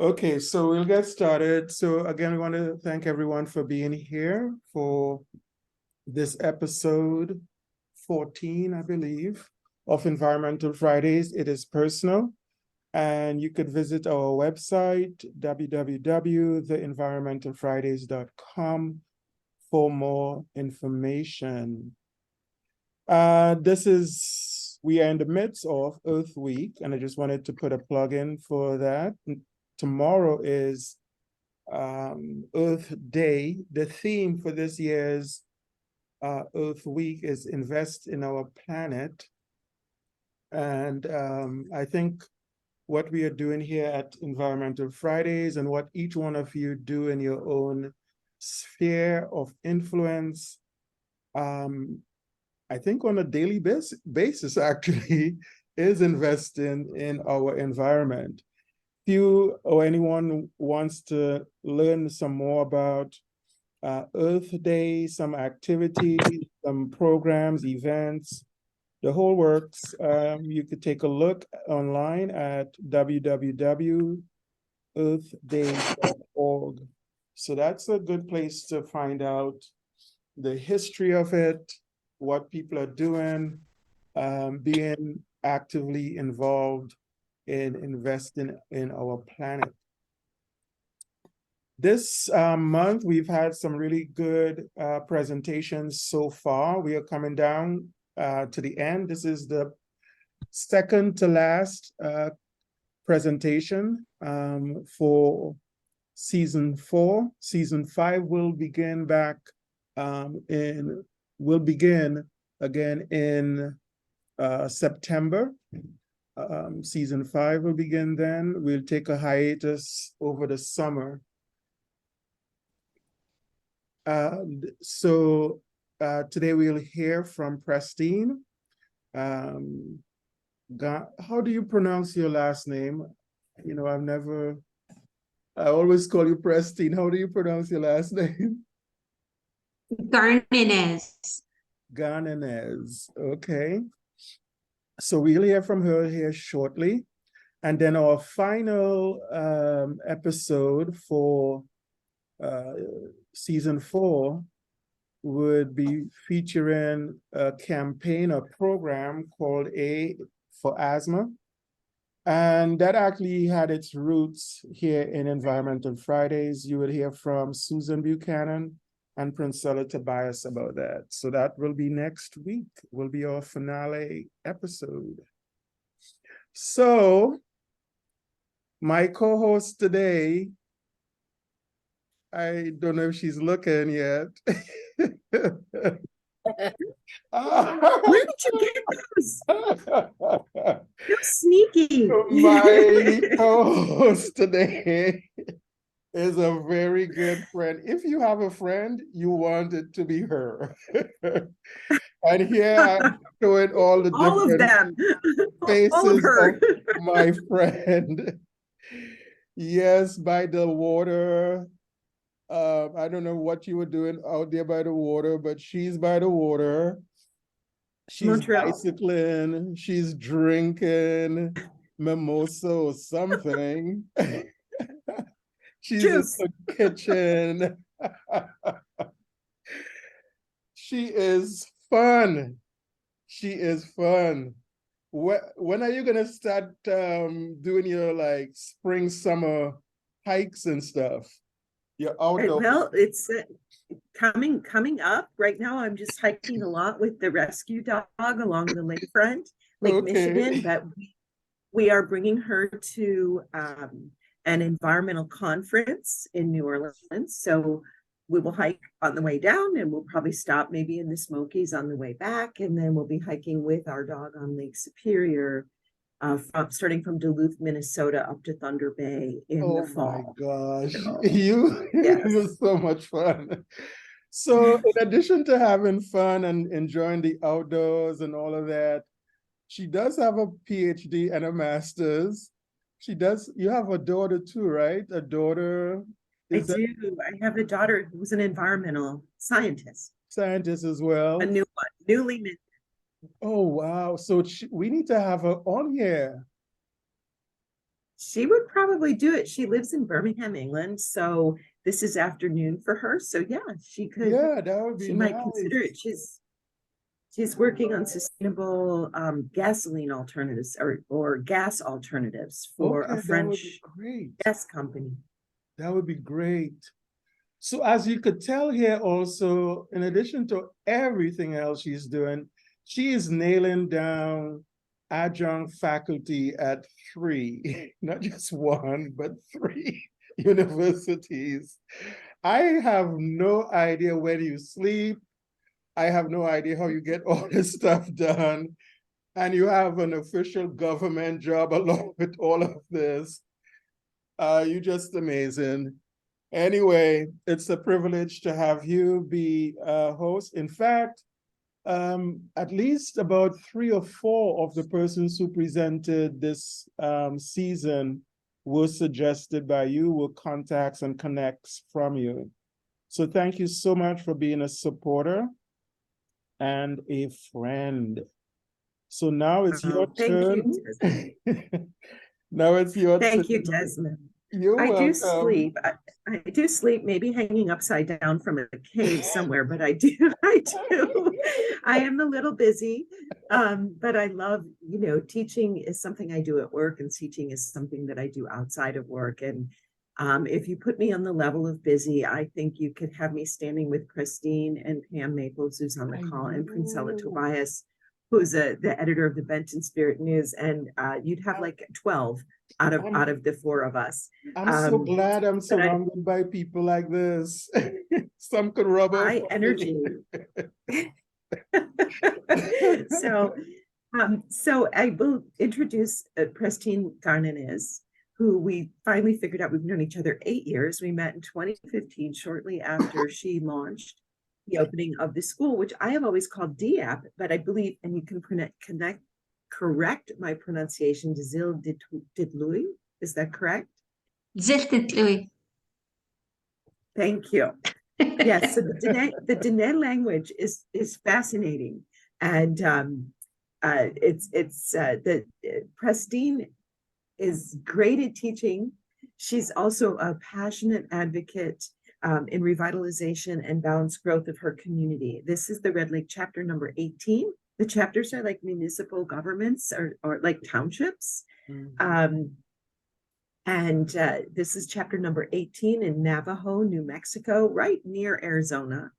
Okay, so we'll get started. So again, we want to thank everyone for being here for this episode 14, I believe, of Environmental Fridays. It is personal, and you could visit our website, www.theenvironmentalfridays.com, for more information. We are in the midst of Earth Week, and I just wanted to put a plug in for that. Tomorrow is Earth Day. The theme for this year's Earth Week is Invest in Our Planet. And I think what we are doing here at Environmental Fridays and what each one of you do in your own sphere of influence, I think on a daily basis actually, is investing in our environment. If you or anyone wants to learn some more about Earth Day, some activities, some programs, events, the whole works, you could take a look online at www.earthday.org. So that's a good place to find out the history of it, what people are doing, being actively involved in investing in our planet. This month, we've had some really good presentations so far. We are coming down to the end. This is the second to last presentation for season 4. Season 5 will begin again in September. Season 5 will begin then. We'll take a hiatus over the summer. So today we'll hear from Prestene. How do you pronounce your last name? You know, I always call you Prestene. How do you pronounce your last name? Garnenez. Garnenez, okay. So we'll hear from her here shortly. And then our final episode for season 4 would be featuring a campaign or program called A for Asthma. And that actually had its roots here in Environmental Fridays. You will hear from Susan Buchanan and Princella Tobias about that. So that will be next week, will be our finale episode. So my co-host today, I don't know if she's looking yet. Where did you get those? You're sneaky. My co-host today is a very good friend. If you have a friend, you want it to be her. And here I'm showing all the different faces of my friend. Yes, by the water. I don't know what you were doing out there by the water, but she's by the water. She's Montreal. Bicycling, she's drinking mimosa or something. She's Juice. In the kitchen. She is fun. She is fun. When are you gonna start doing your like spring, summer hikes and stuff? Your outdoor. Well, it's coming up. Right now, I'm just hiking a lot with the rescue dog along the lakefront, Lake Michigan. But we are bringing her to an environmental conference in New Orleans. So we will hike on the way down, and we'll probably stop maybe in the Smokies on the way back, and then we'll be hiking with our dog on Lake Superior, starting from Duluth, Minnesota, up to Thunder Bay in the fall. Oh my gosh, so, it was so much fun. So in addition to having fun and enjoying the outdoors and all of that, she does have a PhD and a master's. You have a daughter too, right? A daughter. I do. I have a daughter who's an environmental scientist. Scientist as well. A new one, newly minted. Oh, wow. So we need to have her on here. She would probably do it. She lives in Birmingham, England, so this is afternoon for her. So yeah, Yeah, that would be she might consider nice. it. She's working on sustainable gasoline alternatives or gas alternatives for a Okay, that would be French great. gas company. That would be great. So as you could tell here also, in addition to everything else she's doing, she is nailing down adjunct faculty at three, not just one, but three universities. I have no idea where you sleep. I have no idea how you get all this stuff done. And you have an official government job along with all of this. You're just amazing. Anyway, it's a privilege to have you be a host. In fact, at least about 3 or 4 of the persons who presented this season were suggested by you, were contacts and connects from you. So thank you so much for being a supporter and a friend. So now it's your Thank turn. you, Desmond. Now it's your Thank you, turn. Desmond. You're I do welcome. sleep. I do sleep, maybe hanging upside down from a cave somewhere, but I do. I do. I am a little busy, but I love, teaching is something I do at work, and teaching is something that I do outside of work. And if you put me on the level of busy, I think you could have me standing with Prestene and Pam Maples, who's on the call, and Princella Tobias, who's the editor of the Benton Spirit News, and you'd have like 12 out of the 4 of us. I'm so glad I'm But surrounded by people like this. Some could rub off high on energy. me. So I will introduce Prestene Garnenez, who we finally figured out we've known each other 8 years. We met in 2015, shortly after she launched the opening of the school, which I have always called DAP, but I believe, and you can correct my pronunciation, Zil Didlui. Is that correct? Zil Didlui. Thank you. Yes, so the Dene language is fascinating, and Prestene is great at teaching. She's also a passionate advocate in revitalization and balanced growth of her community. This is the Red Lake chapter number 18. The chapters are like municipal governments or like townships. Mm-hmm. And this is chapter number 18 in Navajo, New Mexico, right near Arizona.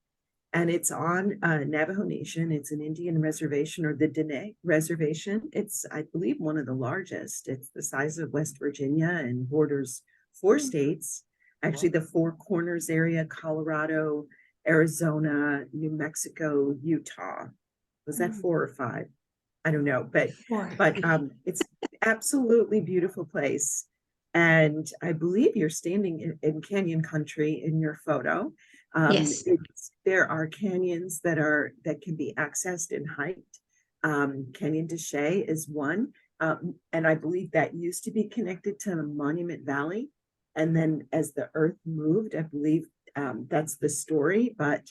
And it's on Navajo Nation. It's an Indian reservation, or the Dene Reservation. It's, I believe, one of the largest. It's the size of West Virginia and borders 4 states. Actually, the 4 corners area: Colorado, Arizona, New Mexico, Utah. Was that 4 or 5? I don't know, but 4. But it's absolutely beautiful place. And I believe you're standing in canyon country in your photo. Yes. There are canyons that can be accessed and hiked. Canyon de Chelly is one. And I believe that used to be connected to Monument Valley. And then as the earth moved, I believe that's the story, but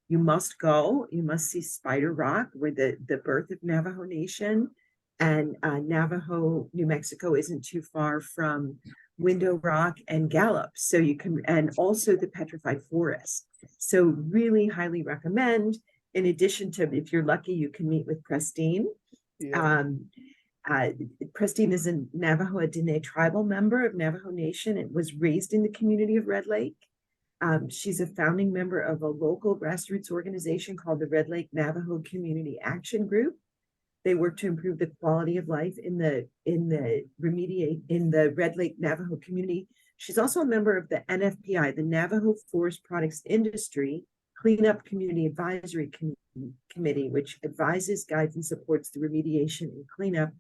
you must go. You must see Spider Rock, where the birth of Navajo Nation. And Navajo, New Mexico isn't too far from Window Rock and Gallup. So you can, and also the Petrified Forest. So really highly recommend. In addition to, if you're lucky, you can meet with Prestene. Yeah. Prestene is a Navajo Dene tribal member of Navajo Nation. It was raised in the community of Red Lake. She's a founding member of a local grassroots organization called the Red Lake Navajo Community Action Group. They work to improve the quality of life in the Red Lake Navajo community. She's also a member of the NFPI, the Navajo Forest Products Industry Cleanup Community Advisory Committee, which advises, guides, and supports the remediation and cleanup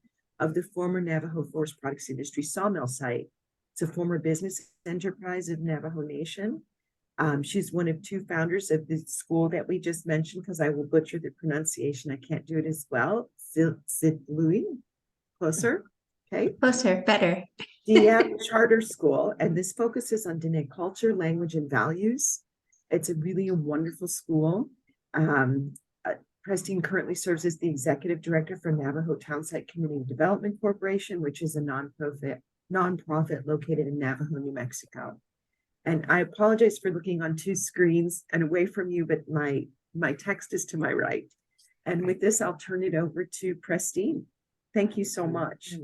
of the former Navajo Forest Products Industry Sawmill site. It's a former business enterprise of Navajo Nation. She's one of 2 founders of the school that we just mentioned, because I will butcher the pronunciation. I can't do it as well. Louis, closer, okay? Closer, better. DAP Charter School, and this focuses on Dene culture, language, and values. It's a wonderful school. Prestene currently serves as the executive director for Navajo Townsite Community Development Corporation, which is a nonprofit nonprofit located in Navajo, New Mexico. And I apologize for looking on two screens and away from you, but my text is to my right. And with this, I'll turn it over to Prestene. Thank you so much.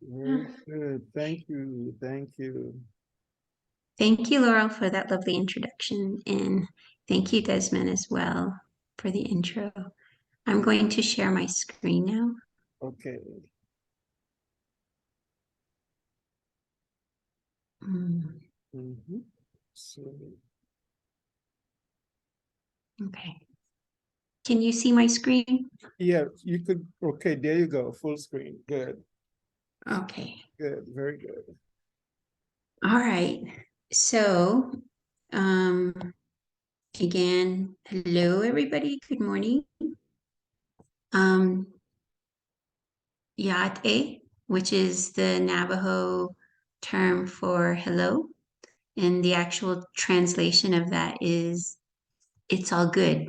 Very good. Thank you. Thank you. Thank you, Laurel, for that lovely introduction. And thank you, Desmond, as well for the intro. I'm going to share my screen now. Okay. So, Okay. Can you see my screen? yeah, you could. Okay, there you go. Full screen. Good. Okay. Good. Very good. All right. So, again, hello, everybody. Good morning. Yate, which is the Navajo term for hello. And the actual translation of that is it's all good.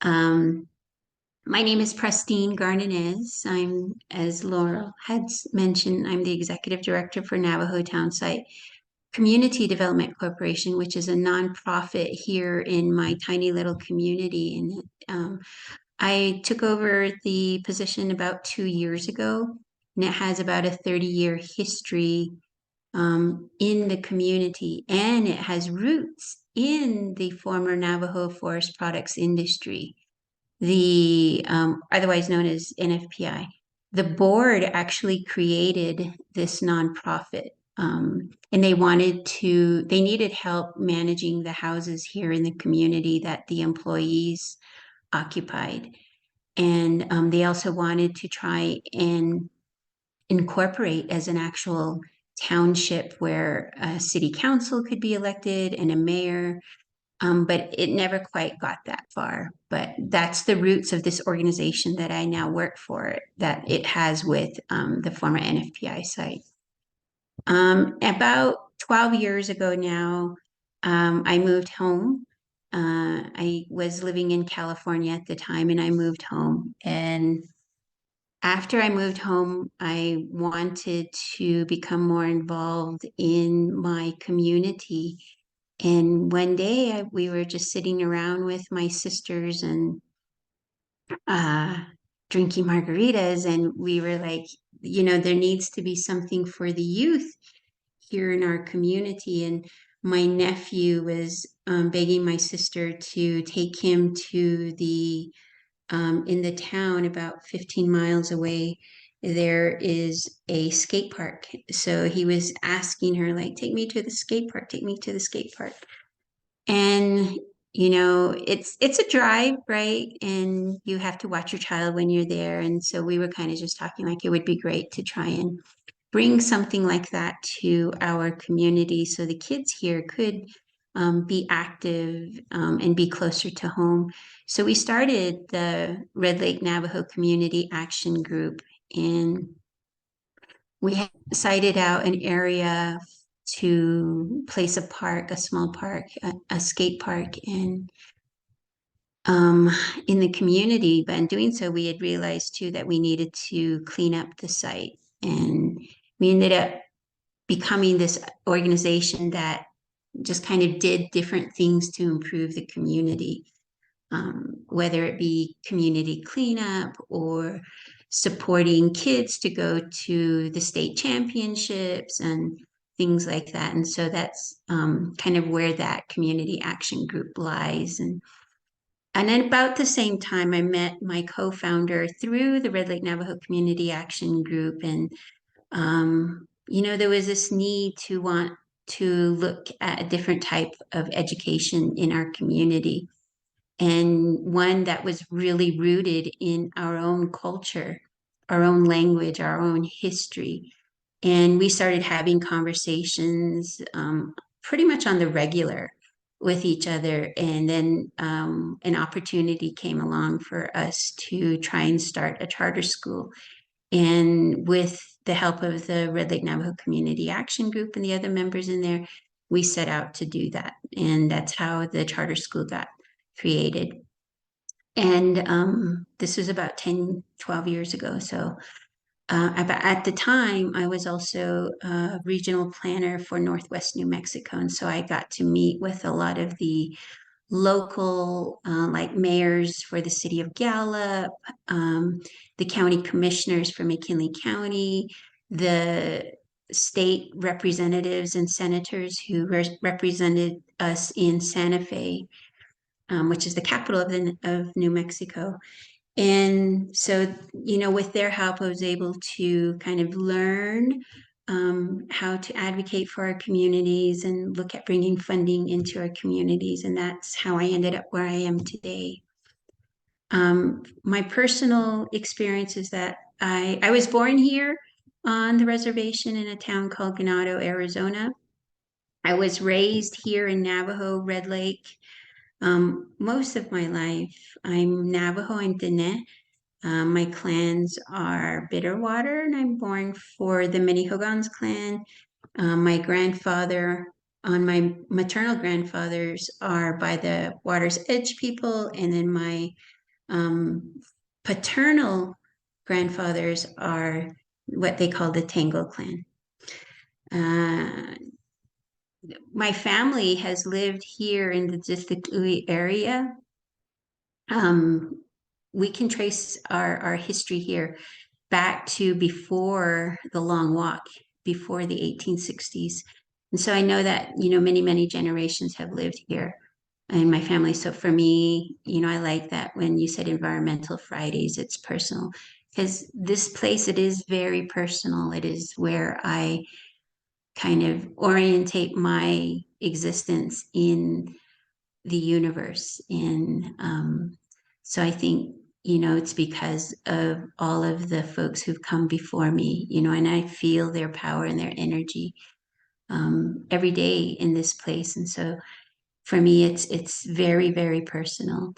My name is Prestene Garnenez. I'm, as Laurel had mentioned, I'm the executive director for Navajo Townsite Community Development Corporation, which is a nonprofit here in my tiny little community. And I took over the position about 2 years ago, and it has about a 30-year history in the community, and it has roots in the former Navajo forest products industry, the otherwise known as NFPI. The board actually created this nonprofit, and they needed help managing the houses here in the community that the employees occupied. And they also wanted to try and incorporate as an actual township where a city council could be elected and a mayor. But it never quite got that far. But that's the roots of this organization that I now work for, that it has with the former NFPI site. About 12 years ago now, I moved home. I was living in California at the time, and I moved home. And after I moved home, I wanted to become more involved in my community. And one day we were just sitting around with my sisters and drinking margaritas, and we were like, there needs to be something for the youth here in our community. And my nephew was begging my sister to take him to in the town about 15 miles away, there is a skate park. So he was asking her, like, take me to the skate park, take me to the skate park. And it's a drive, right? And you have to watch your child when you're there. And so we were kind of just talking like it would be great to try and bring something like that to our community so the kids here could be active and be closer to home. So we started the Red Lake Navajo Community Action Group, and we cited out an area to place a park, a small park, a skate park in the community. But in doing so, we had realized too that we needed to clean up the site, and we ended up becoming this organization that just kind of did different things to improve the community, whether it be community cleanup or supporting kids to go to the state championships and things like that. And so that's kind of where that community action group lies. And at about the same time, I met my co-founder through the Red Lake Navajo Community Action Group. And there was this need to want to look at a different type of education in our community, and one that was really rooted in our own culture, our own language, our own history. And we started having conversations pretty much on the regular with each other. And then an opportunity came along for us to try and start a charter school. And with the help of the Red Lake Navajo Community Action Group and the other members in there, we set out to do that. And that's how the charter school got created. And this was about 10, 12 years ago. So but at the time, I was also a regional planner for Northwest New Mexico. And so I got to meet with a lot of the local, like mayors for the city of Gallup, the county commissioners for McKinley County, the state representatives and senators who represented us in Santa Fe, which is the capital of New Mexico. And so, with their help, I was able to kind of learn how to advocate for our communities and look at bringing funding into our communities. And that's how I ended up where I am today. My personal experience is that I was born here on the reservation in a town called Ganado, Arizona. I was raised here in Navajo, Red Lake, most of my life. I'm Navajo, I'm Dene. My clans are Bitterwater, and I'm born for the Minihogans clan. My grandfather, on my maternal grandfathers, are by the Water's Edge people, and then my paternal grandfathers are what they call the Tango clan. My family has lived here in the Distikui area. We can trace our history here back to before the Long Walk, before the 1860s. And so I know that, many, many generations have lived here in my family. So for me, I like that when you said Environmental Fridays, it's personal, because this place, it is very personal. It is where I kind of orientate my existence in the universe. And so I think, it's because of all of the folks who've come before me, and I feel their power and their energy every day in this place. And so for me, it's very, very personal.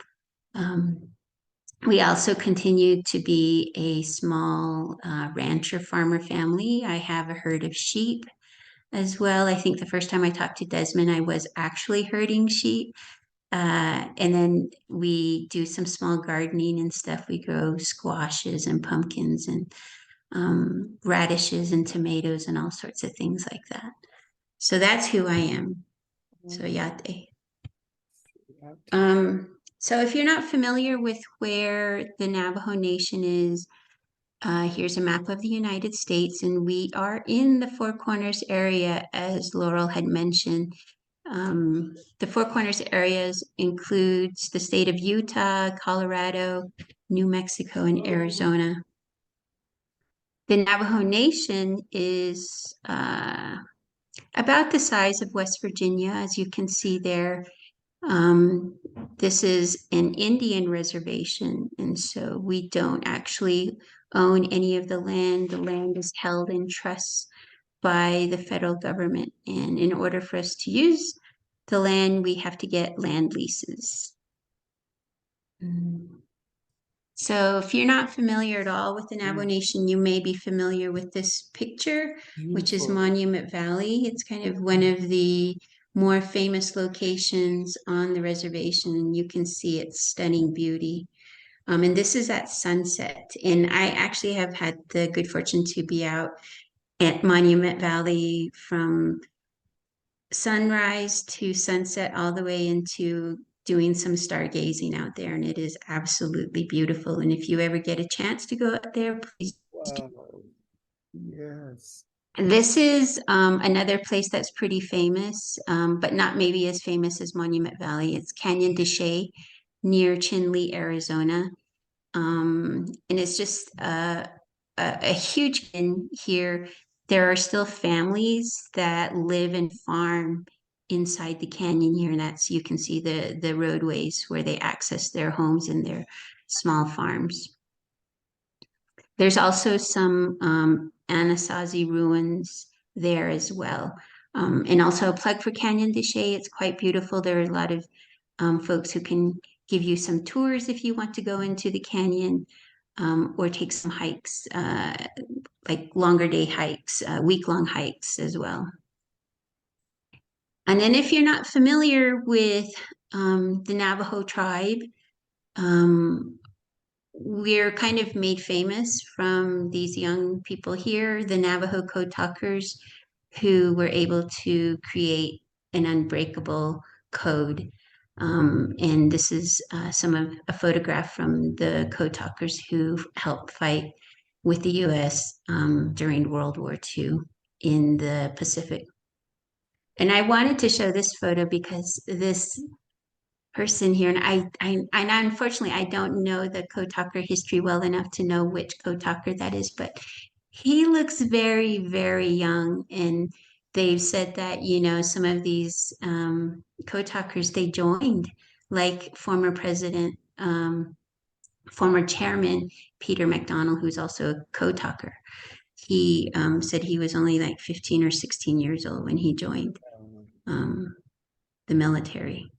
We also continue to be a small rancher farmer family. I have a herd of sheep as well. I think the first time I talked to Desmond, I was actually herding sheep. And then we do some small gardening and stuff. We grow squashes and pumpkins and radishes and tomatoes and all sorts of things like that. So that's who I am. So Yate. So if you're not familiar with where the Navajo Nation is, here's a map of the United States, and we are in the Four Corners area, as Laurel had mentioned. The Four Corners areas includes the state of Utah, Colorado, New Mexico, and Arizona. The Navajo Nation is about the size of West Virginia, as you can see there. This is an Indian reservation, and so we don't actually own any of the land. The land is held in trust by the federal government, and in order for us to use the land, we have to get land leases. So if you're not familiar at all with the Navajo Nation, you may be familiar with this picture, which is Monument Valley. It's kind of one of the more famous locations on the reservation, and you can see its stunning beauty. And this is at sunset. And I actually have had the good fortune to be out at Monument Valley from sunrise to sunset, all the way into doing some stargazing out there, and it is absolutely beautiful. And if you ever get a chance to go out there, please. Wow. Yes. This is another place that's pretty famous, but not maybe as famous as Monument Valley. It's Canyon de Chelly near Chinle, Arizona. And it's just a huge in here. There are still families that live and farm inside the canyon here, and that's, you can see the roadways where they access their homes and their small farms. There's also some Anasazi ruins there as well. And also a plug for Canyon de Chelly. It's quite beautiful. There are a lot of folks who can give you some tours if you want to go into the canyon, or take some hikes, like longer day hikes, week-long hikes as well. And then if you're not familiar with the Navajo tribe, we're kind of made famous from these young people here, the Navajo code talkers, who were able to create an unbreakable code. And this is a photograph from the code talkers who helped fight with the U.S. During World War II in the Pacific. And I wanted to show this photo because this person here, and and unfortunately I don't know the code talker history well enough to know which code talker that is, but he looks very, very young. And they've said that, you know, some of these code talkers, they joined, like former chairman Peter McDonald, who's also a code talker. He said he was only like 15 or 16 years old when he joined the military.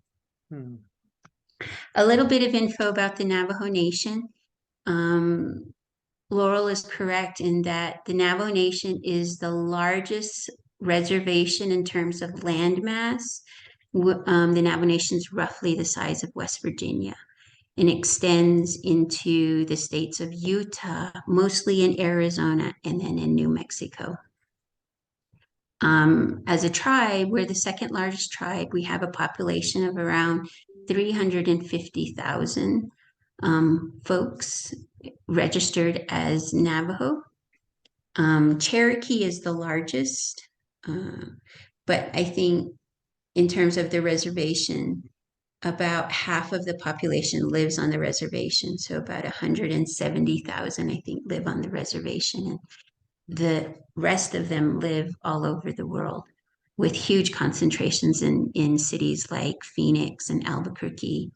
A little bit of info about the Navajo Nation. Laurel is correct in that the Navajo Nation is the largest reservation in terms of land mass. The Navajo Nation is roughly the size of West Virginia and extends into the states of Utah, mostly in Arizona, and then in New Mexico. As a tribe, we're the second largest tribe. We have a population of around 350,000 folks registered as Navajo. Cherokee is the largest, but I think in terms of the reservation, about half of the population lives on the reservation. So about 170,000, I think, live on the reservation. And the rest of them live all over the world, with huge concentrations in cities like Phoenix and Albuquerque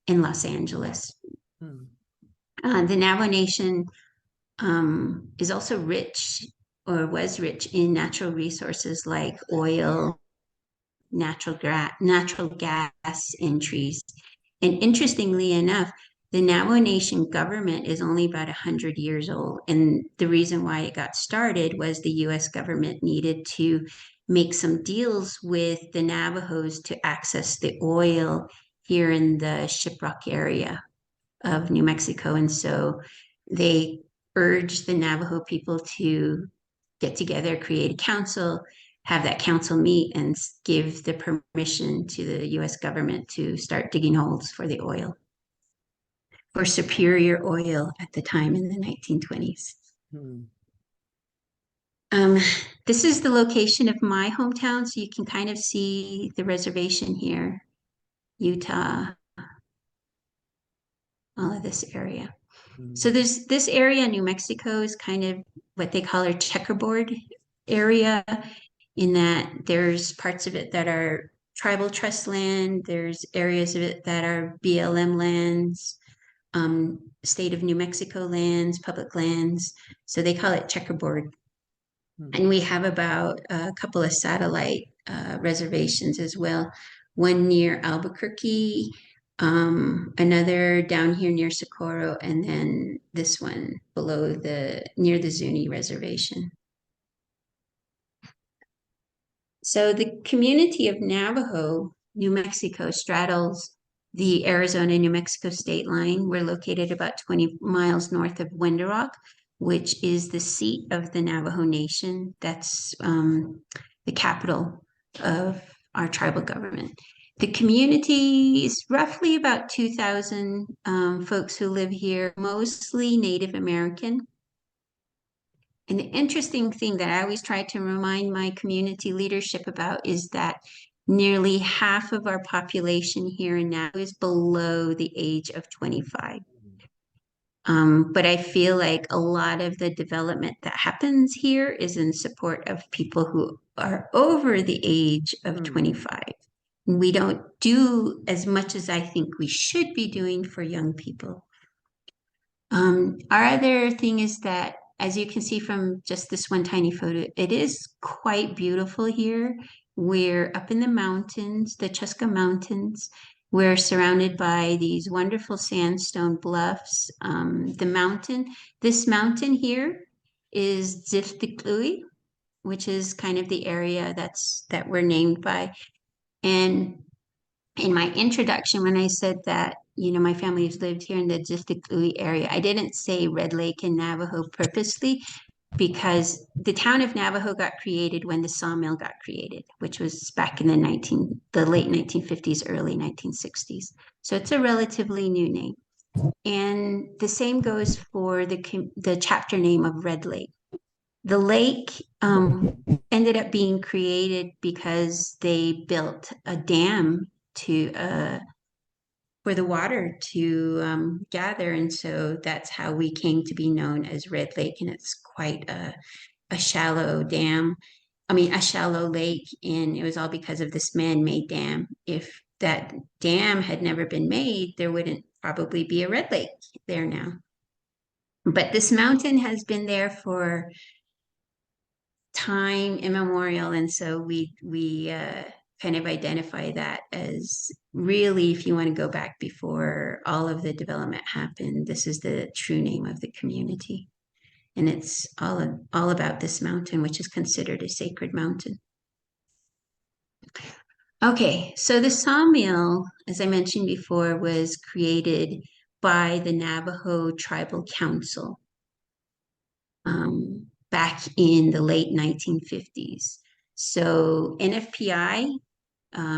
and Los Angeles. The Navajo Nation is also rich, or was rich, in natural resources like oil, natural gas, and trees. And interestingly enough, the Navajo Nation government is only about 100 years old. And the reason why it got started was the US government needed to make some deals with the Navajos to access the oil here in the Shiprock area of New Mexico. And so they urged the Navajo people to get together, create a council, have that council meet and give the permission to the US government to start digging holes for the oil, for Superior Oil at the time in the 1920s. This is the location of my hometown, so you can kind of see the reservation here, Utah, all of this area. So there's this area in New Mexico is kind of what they call a checkerboard area, in that there's parts of it that are tribal trust land, there's areas of it that are BLM lands, state of New Mexico lands, public lands. So they call it checkerboard. And we have about a couple of satellite reservations as well. One near Albuquerque, another down here near Socorro, and then this one below near the Zuni Reservation. So the community of Navajo, New Mexico, straddles the Arizona-New Mexico state line. We're located about 20 miles north of Window Rock, which is the seat of the Navajo Nation. That's the capital of our tribal government. The community is roughly about 2,000 folks who live here, mostly Native American. And the interesting thing that I always try to remind my community leadership about is that nearly half of our population here and now is below the age of 25. But I feel like a lot of the development that happens here is in support of people who are over the age of 25. We don't do as much as I think we should be doing for young people. Our other thing is that, as you can see from just this one tiny photo, it is quite beautiful here. We're up in the mountains, the Chuska Mountains. We're surrounded by these wonderful sandstone bluffs. This mountain here is Ziftiklui, which is kind of the area that we're named by. And in my introduction, when I said that, my family has lived here in the Distikui area. I didn't say Red Lake and Navajo purposely because the town of Navajo got created when the sawmill got created, which was back in the late 1950s, early 1960s. So it's a relatively new name. And the same goes for the chapter name of Red Lake. The lake ended up being created because they built a dam for the water to gather, and so that's how we came to be known as Red Lake. And it's quite a shallow dam. I mean, a shallow lake, and it was all because of this man-made dam. If that dam had never been made, there wouldn't probably be a Red Lake there now. But this mountain has been there for time immemorial, and so we kind of identify that as really, if you want to go back before all of the development happened, this is the true name of the community. And it's all about this mountain, which is considered a sacred mountain. Okay, so the sawmill, as I mentioned before, was created by the Navajo Tribal Council back in the late 1950s. So NFPI,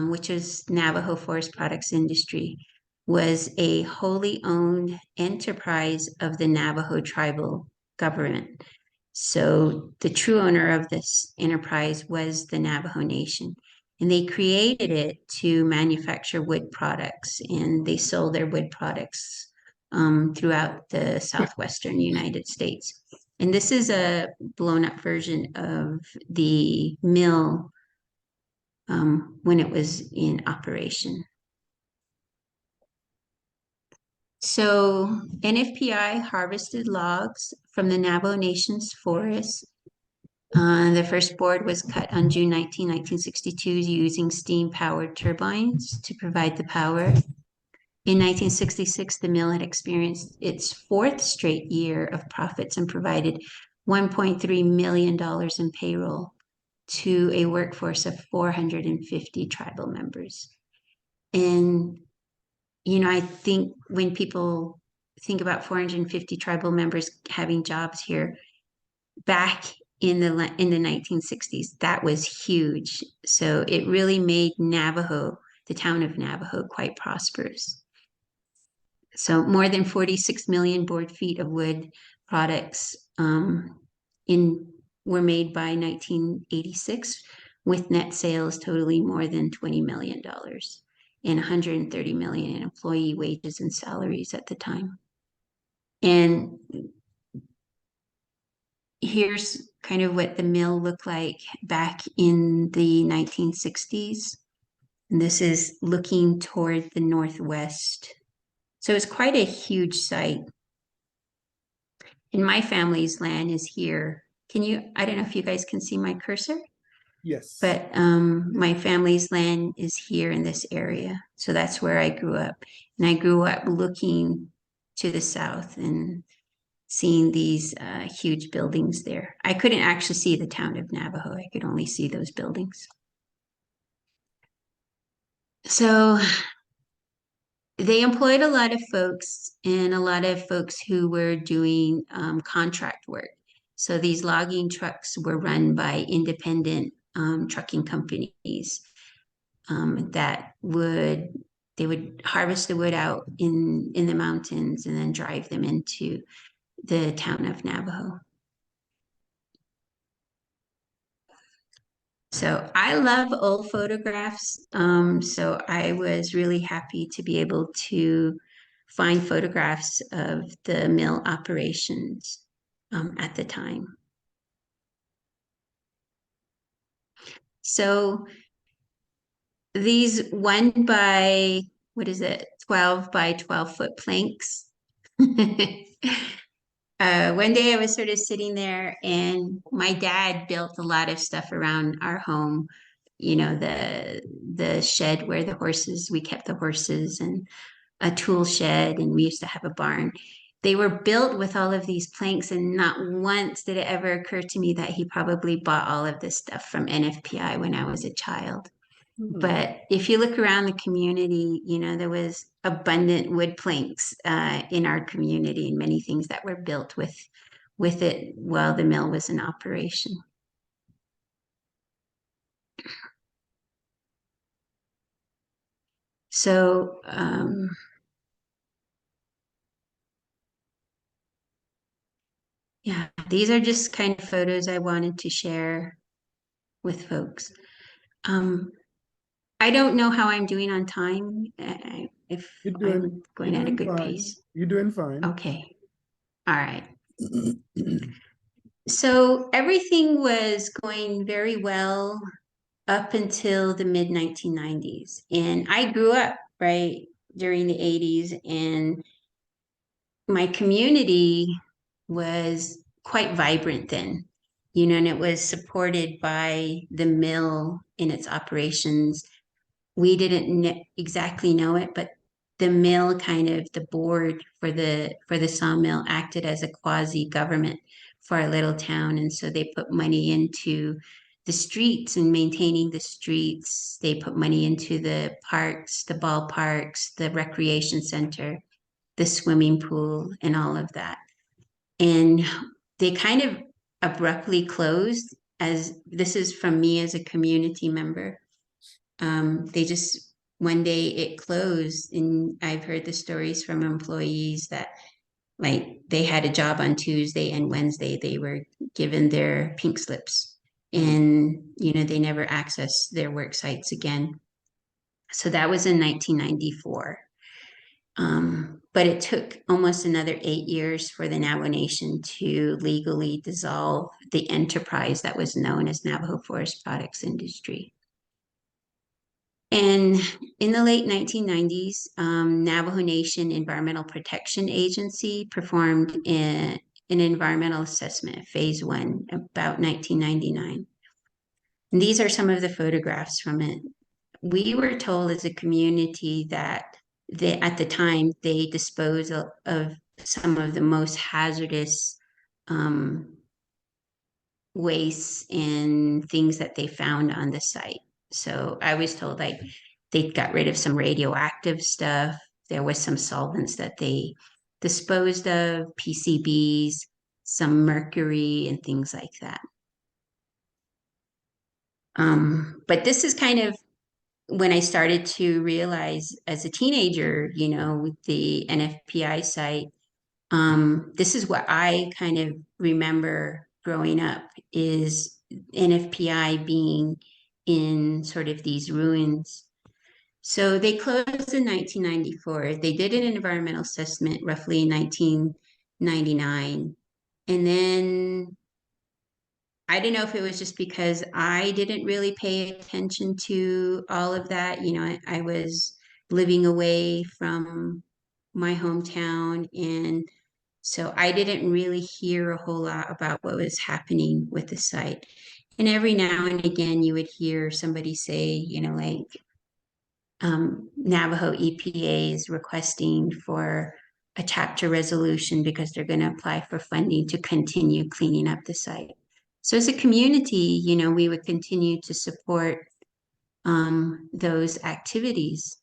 which is Navajo Forest Products Industry, was a wholly owned enterprise of the Navajo tribal government. So the true owner of this enterprise was the Navajo Nation. And they created it to manufacture wood products, and they sold their wood products throughout the southwestern United States. And this is a blown up version of the mill when it was in operation. So NFPI harvested logs from the Navajo Nation's forest. The first board was cut on June 19, 1962 using steam-powered turbines to provide the power. In 1966, the mill had experienced its fourth straight year of profits and provided $1.3 million in payroll to a workforce of 450 tribal members. And, I think when people think about 450 tribal members having jobs here, back in the 1960s, that was huge. So it really made Navajo, the town of Navajo, quite prosperous. So more than 46 million board feet of wood products were made by 1986, with net sales totaling more than $20 million and $130 million in employee wages and salaries at the time. And here's kind of what the mill looked like back in the 1960s. And this is looking toward the northwest. So it's quite a huge site. And my family's land is here. I don't know if you guys can see my cursor? Yes. But my family's land is here in this area. So that's where I grew up. And I grew up looking to the south and seeing these huge buildings there. I couldn't actually see the town of Navajo. I could only see those buildings. So they employed a lot of folks, and a lot of folks who were doing contract work. So these logging trucks were run by independent trucking companies that would harvest the wood out in the mountains and then drive them into the town of Navajo. So I love old photographs. So I was really happy to be able to find photographs of the mill operations at the time. So these 1 by, 12 by 12 foot planks. One day I was sort of sitting there, and my dad built a lot of stuff around our home, the shed where we kept the horses, and a tool shed, and we used to have a barn. They were built with all of these planks, and not once did it ever occur to me that he probably bought all of this stuff from NFPI when I was a child. But if you look around the community, you know, there was abundant wood planks in our community and many things that were built with it while the mill was in operation. So, yeah, these are just kind of photos I wanted to share with folks. I don't know how I'm doing on time, if I'm going at a good pace. You're doing fine. Okay. All right. So everything was going very well up until the mid 1990s. And I grew up right during the 80s, and my community was quite vibrant then, you know, and it was supported by the mill in its operations. We didn't exactly know it, but the mill, kind of the board for the sawmill, acted as a quasi government for our little town, and so they put money into the streets and maintaining the streets. They put money into the parks, the ballparks, the recreation center, the swimming pool, and all of that. And they kind of abruptly closed, as this is from me as a community member. They just, one day it closed, and I've heard the stories from employees that like they had a job on Tuesday and Wednesday they were given their pink slips, and you know, they never accessed their work sites again. So that was in 1994. But it took almost another 8 years for the Navajo Nation to legally dissolve the enterprise that was known as Navajo Forest Products Industry. And in the late 1990s, Navajo Nation Environmental Protection Agency performed an environmental assessment, phase 1, about 1999. And these are some of the photographs from it. We were told as a community that at the time they disposed of some of the most hazardous wastes and things that they found on the site. So I was told like they got rid of some radioactive stuff. There was some solvents that they disposed of, PCBs, some mercury, and things like that. But this is kind of when I started to realize as a teenager, you know, with the NFPI site, this is what I kind of remember growing up, is NFPI being in sort of these ruins. So they closed in 1994. They did an environmental assessment roughly in 1999. And then I don't know if it was just because I didn't really pay attention to all of that. You know, I was living away from my hometown, and so I didn't really hear a whole lot about what was happening with the site. And every now and again, you would hear somebody say, you know, like Navajo EPA is requesting for a chapter resolution because they're going to apply for funding to continue cleaning up the site. So as a community, you know, we would continue to support those activities.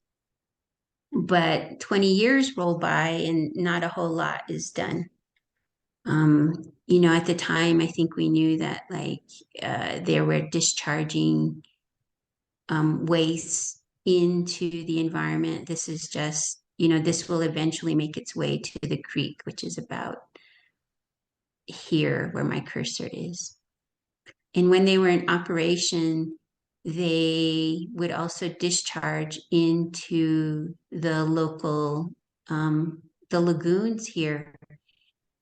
But 20 years roll by and not a whole lot is done. You know, at the time, I think we knew that like they were discharging waste into the environment. This is just, you know, this will eventually make its way to the creek, which is about here where my cursor is. And when they were in operation, they would also discharge into the local, the lagoons here.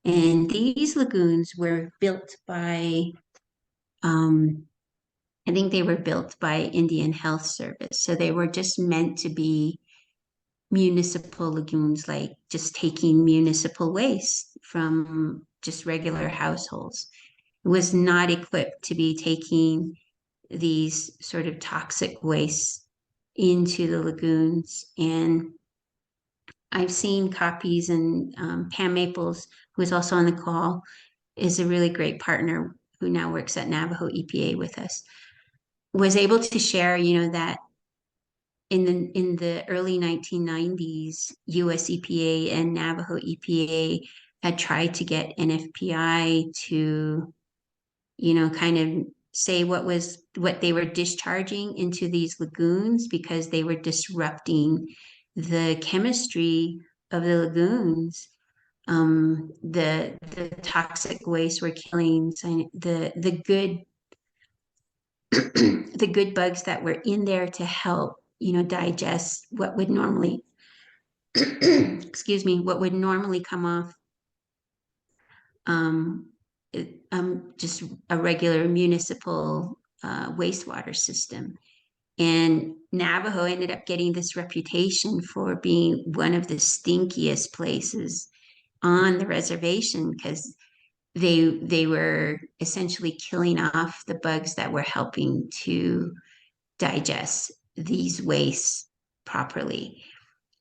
And these lagoons were built by, I think they were built by Indian Health Service. So they were just meant to be municipal lagoons, like just taking municipal waste from just regular households. It was not equipped to be taking these sort of toxic wastes into the lagoons. And I've seen copies, and Pam Maples, who is also on the call, is a really great partner who now works at Navajo EPA with us, was able to share, you know, that in the early 1990s, US EPA and Navajo EPA had tried to get NFPI to, kind of say what they were discharging into these lagoons, because they were disrupting the chemistry of the lagoons. The toxic waste were killing the good the good bugs that were in there to help, digest what would normally excuse me, what would normally come off just a regular municipal wastewater system. And Navajo ended up getting this reputation for being one of the stinkiest places on the reservation, because they were essentially killing off the bugs that were helping to digest these wastes properly.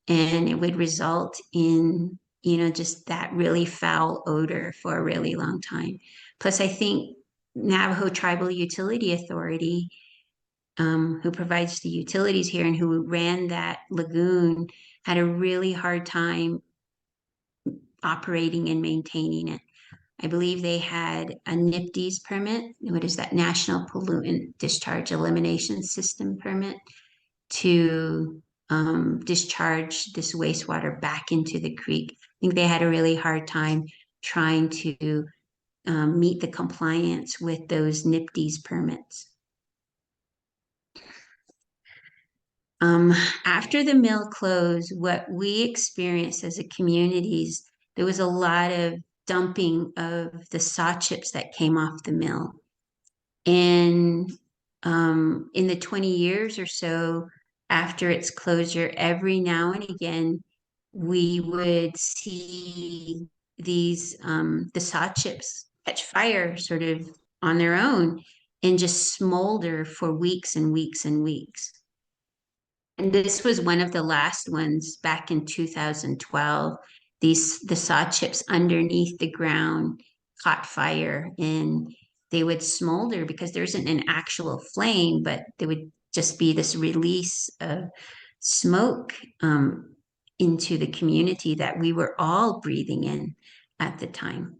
And it would result in, just that really foul odor for a really long time. Plus, I think Navajo Tribal Utility Authority, who provides the utilities here and who ran that lagoon, had a really hard time operating and maintaining it. I believe they had a NIPDES permit, what is that, National Pollutant Discharge Elimination System permit, to discharge this wastewater back into the creek. I think they had a really hard time trying to meet the compliance with those NIPDES permits. After the mill closed, what we experienced as a community is there was a lot of dumping of the saw chips that came off the mill. And in the 20 years or so after its closure, every now and again, we would see these, the saw chips catch fire sort of on their own and just smolder for weeks and weeks and weeks. And this was one of the last ones back in 2012. The saw chips underneath the ground caught fire, and they would smolder because there isn't an actual flame, but there would just be this release of smoke into the community that we were all breathing in at the time.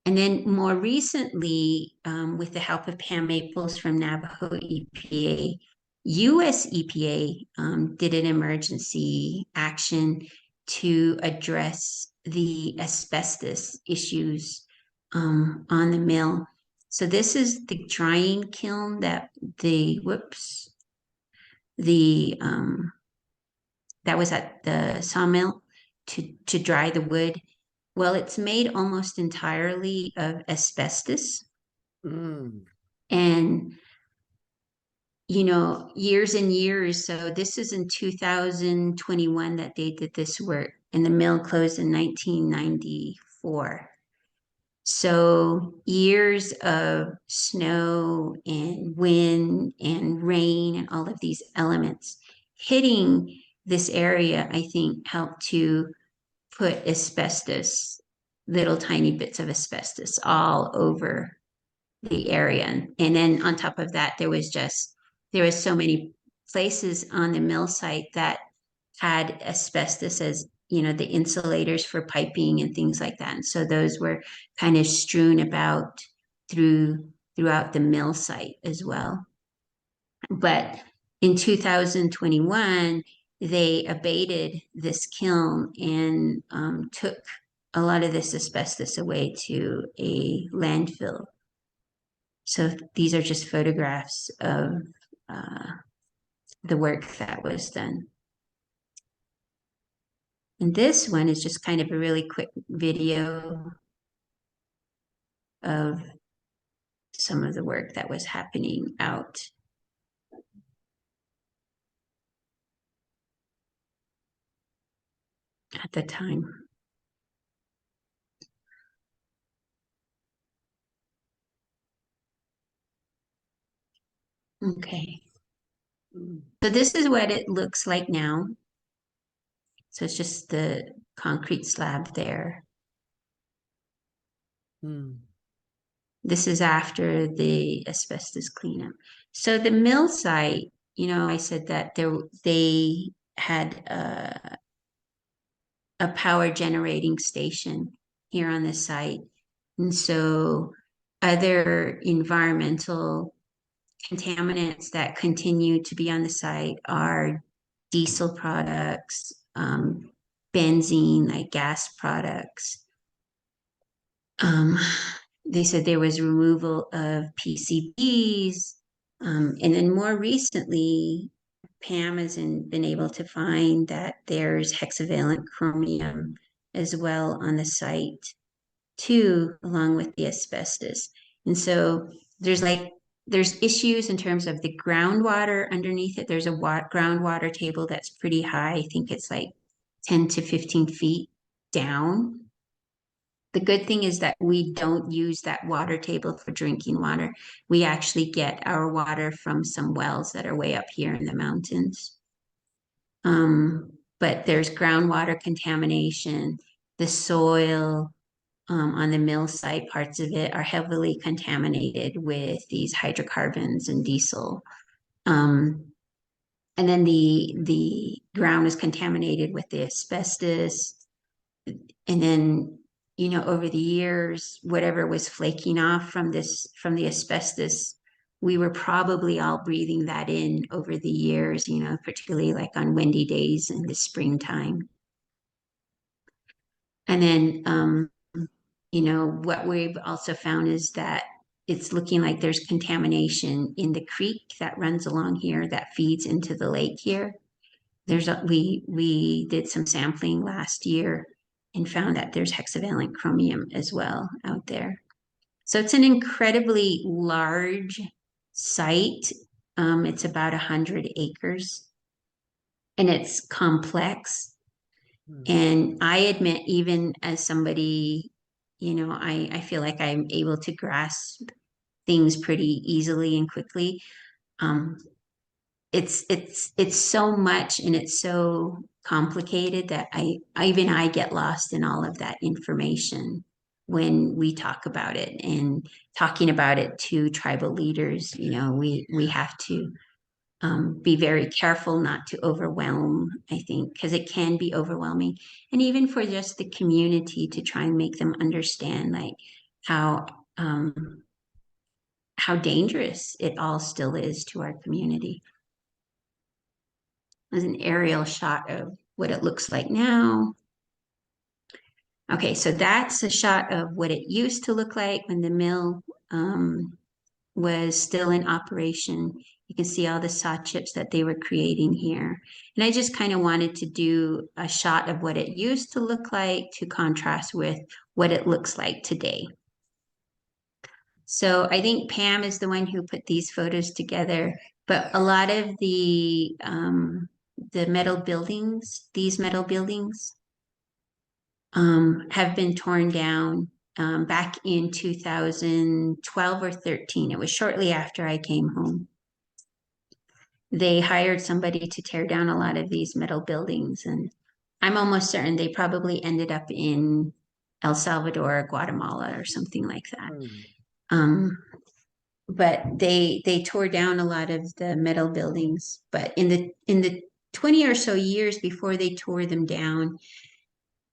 And then more recently, with the help of Pam Maples from Navajo EPA, US EPA did an emergency action to address the asbestos issues on the mill. So this is the drying kiln that that was at the sawmill to dry the wood. Well, it's made almost entirely of asbestos. And, years and years. So this is in 2021 that they did this work, and the mill closed in 1994. So years of snow and wind and rain and all of these elements hitting this area, I think, helped to put asbestos, little tiny bits of asbestos all over the area. And then on top of that, there was so many places on the mill site that had asbestos as, the insulators for piping and things like that. And so those were kind of strewn about throughout the mill site as well. But in 2021, they abated this kiln and took a lot of this asbestos away to a landfill. So these are just photographs of the work that was done. And this one is just kind of a really quick video of some of the work that was happening out at the time. Okay. So this is what it looks like now. So it's just the concrete slab there. This is after the asbestos cleanup. So the mill site, you know, I said that they had a power generating station here on the site. And so other environmental contaminants that continue to be on the site are diesel products, benzene, like gas products. They said there was removal of PCBs. And then more recently, Pam has been able to find that there's hexavalent chromium as well on the site too, along with the asbestos. And so there's issues in terms of the groundwater underneath it. There's a groundwater table that's pretty high. I think it's like 10 to 15 feet down. The good thing is that we don't use that water table for drinking water. We actually get our water from some wells that are way up here in the mountains. But there's groundwater contamination. The soil on the mill site, parts of it are heavily contaminated with these hydrocarbons and diesel. And then the ground is contaminated with the asbestos. And then, you know, over the years, whatever was flaking off from the asbestos, we were probably all breathing that in over the years, you know, particularly like on windy days in the springtime. And then, you know, what we've also found is that it's looking like there's contamination in the creek that runs along here that feeds into the lake here. We did some sampling last year and found that there's hexavalent chromium as well out there. So it's an incredibly large site. It's about 100 acres and it's complex. And I admit, even as somebody, you know, I feel like I'm able to grasp things pretty easily and quickly. It's so much and it's so complicated that I get lost in all of that information when we talk about it, and talking about it to tribal leaders. You know, we have to be very careful not to overwhelm, I think, because it can be overwhelming. And even for just the community to try and make them understand like how dangerous it all still is to our community. There's an aerial shot of what it looks like now. Okay, so that's a shot of what it used to look like when the mill was still in operation. You can see all the saw chips that they were creating here. And I just kind of wanted to do a shot of what it used to look like to contrast with what it looks like today. So I think Pam is the one who put these photos together, but a lot of the metal buildings, these metal buildings, have been torn down back in 2012 or 13. It was shortly after I came home. They hired somebody to tear down a lot of these metal buildings, and I'm almost certain they probably ended up in El Salvador or Guatemala or something like that. But they tore down a lot of the metal buildings. But in the 20 or so years before they tore them down,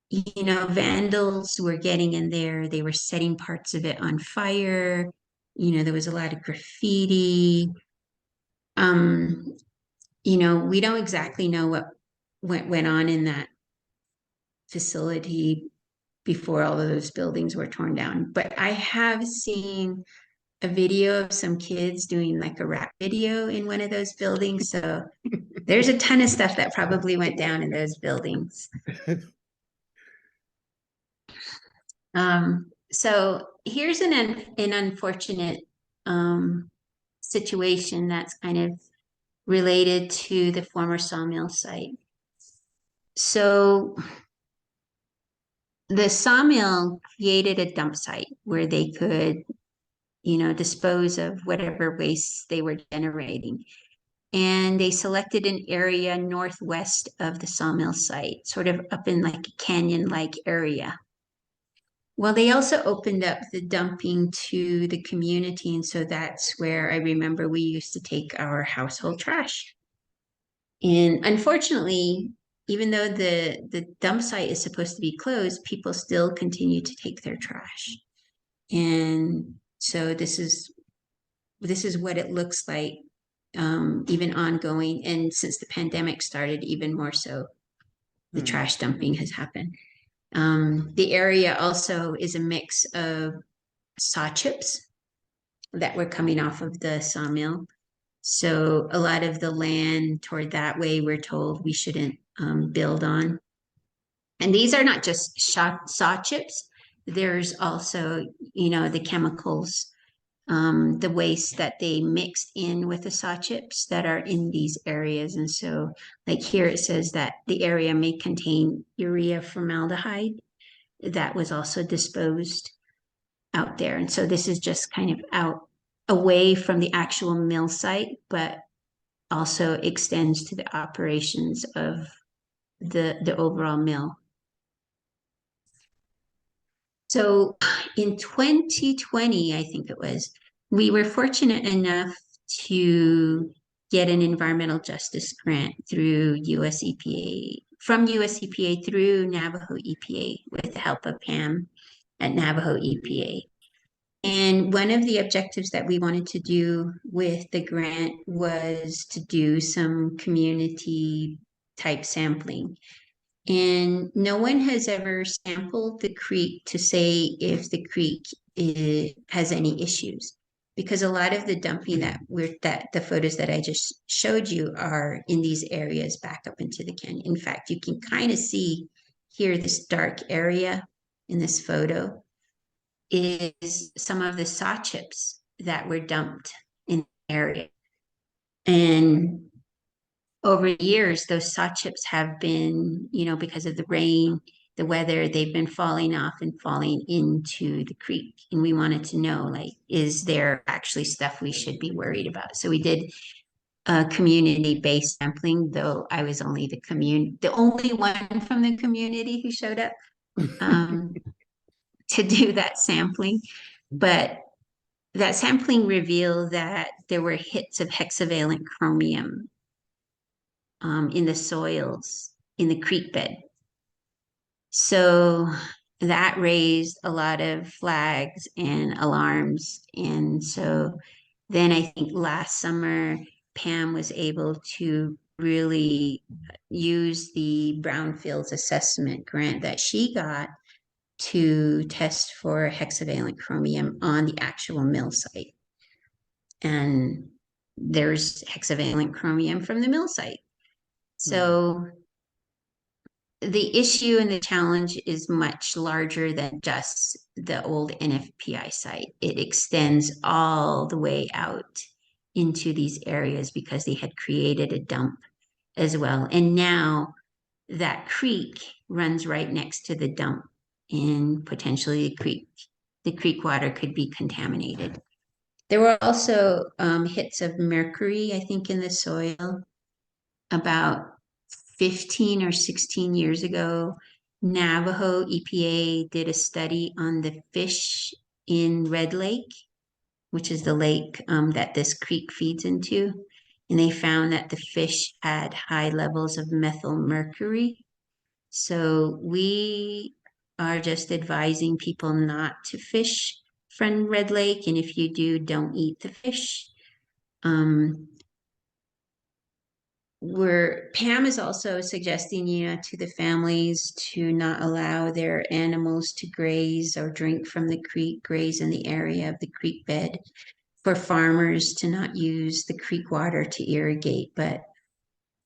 you know, vandals were getting in there. They were setting parts of it on fire. You know, there was a lot of graffiti. You know, we don't exactly know what went on in that facility before all of those buildings were torn down. But I have seen a video of some kids doing like a rap video in one of those buildings. So there's a ton of stuff that probably went down in those buildings. So here's an unfortunate situation that's kind of related to the former sawmill site. So the sawmill created a dump site where they could, you know, dispose of whatever waste they were generating. And they selected an area northwest of the sawmill site, sort of up in like a canyon-like area. Well, they also opened up the dumping to the community. And so that's where I remember we used to take our household trash. And unfortunately, even though the dump site is supposed to be closed, people still continue to take their trash. And so this is what it looks like, even ongoing. And since the pandemic started, even more so, the trash dumping has happened. The area also is a mix of saw chips that were coming off of the sawmill. So a lot of the land toward that way, we're told we shouldn't build on. And these are not just saw chips. There's also, the chemicals, the waste that they mixed in with the saw chips that are in these areas. And so like here it says that the area may contain urea formaldehyde that was also disposed out there. And so this is just kind of out away from the actual mill site, but also extends to the operations of the overall mill. So in 2020, I think it was, we were fortunate enough to get an environmental justice grant through US EPA, from US EPA through Navajo EPA with the help of Pam at Navajo EPA. And one of the objectives that we wanted to do with the grant was to do some community type sampling. And no one has ever sampled the creek to say if the creek has any issues. Because a lot of the dumping that the photos that I just showed you are in these areas back up into the canyon. In fact, you can kind of see here this dark area in this photo is some of the saw chips that were dumped in the area. And over years, those saw chips have been, because of the rain, the weather, they've been falling off and falling into the creek. And we wanted to know, like, is there actually stuff we should be worried about? So we did a community-based sampling, though I was only the only one from the community who showed up to do that sampling. But that sampling revealed that there were hits of hexavalent chromium in the soils in the creek bed. So that raised a lot of flags and alarms. And so then I think last summer, Pam was able to really use the brownfields assessment grant that she got to test for hexavalent chromium on the actual mill site. And there's hexavalent chromium from the mill site. So the issue and the challenge is much larger than just the old NFPI site. It extends all the way out into these areas because they had created a dump as well. And now that creek runs right next to the dump, and potentially the creek water could be contaminated. There were also hits of mercury, I think, in the soil. About 15 or 16 years ago, Navajo EPA did a study on the fish in Red Lake, which is the lake that this creek feeds into. And they found that the fish had high levels of methyl mercury. So we are just advising people not to fish from Red Lake. And if you do, don't eat the fish. Pam is also suggesting, to the families to not allow their animals to graze or drink from the creek, graze in the area of the creek bed, for farmers to not use the creek water to irrigate. But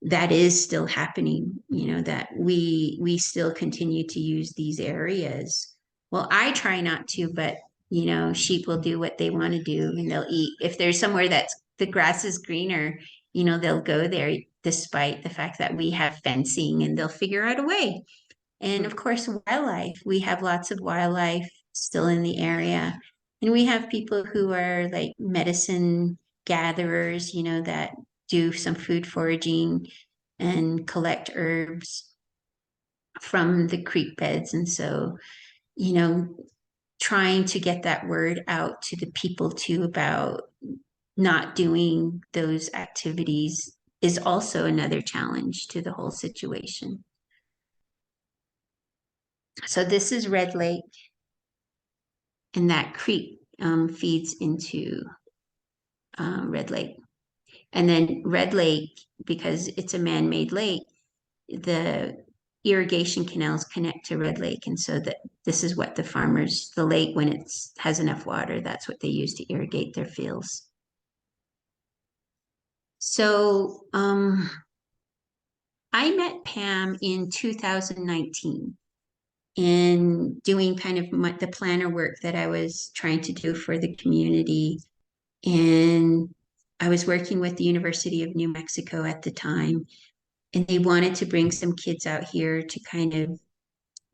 that is still happening, that we still continue to use these areas. Well, I try not to, but sheep will do what they want to do, and they'll eat. If there's somewhere that's the grass is greener, they'll go there despite the fact that we have fencing, and they'll figure out a way. And of course, wildlife, we have lots of wildlife still in the area. And we have people who are like medicine gatherers, that do some food foraging and collect herbs from the creek beds. And so, trying to get that word out to the people too about not doing those activities is also another challenge to the whole situation. So this is Red Lake, and that creek feeds into Red Lake. And then Red Lake, because it's a man-made lake, the irrigation canals connect to Red Lake. And so that this is what the farmers, the lake, when it has enough water, that's what they use to irrigate their fields. So I met Pam in 2019 in doing kind of the planner work that I was trying to do for the community. And I was working with the University of New Mexico at the time, and they wanted to bring some kids out here to kind of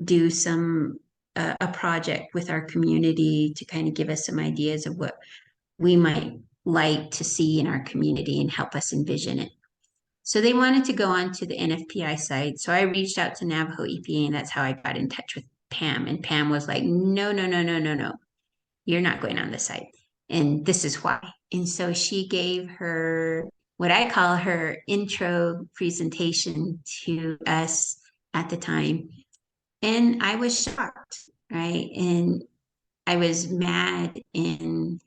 do some a project with our community to kind of give us some ideas of what we might like to see in our community and help us envision it. So they wanted to go on to the NFPI site. So I reached out to Navajo EPA, and that's how I got in touch with Pam. And Pam was like, no, no, no, no, no, no. You're not going on the site. And this is why. And so she gave her what I call her intro presentation to us at the time. And I was shocked, right? And I was mad. And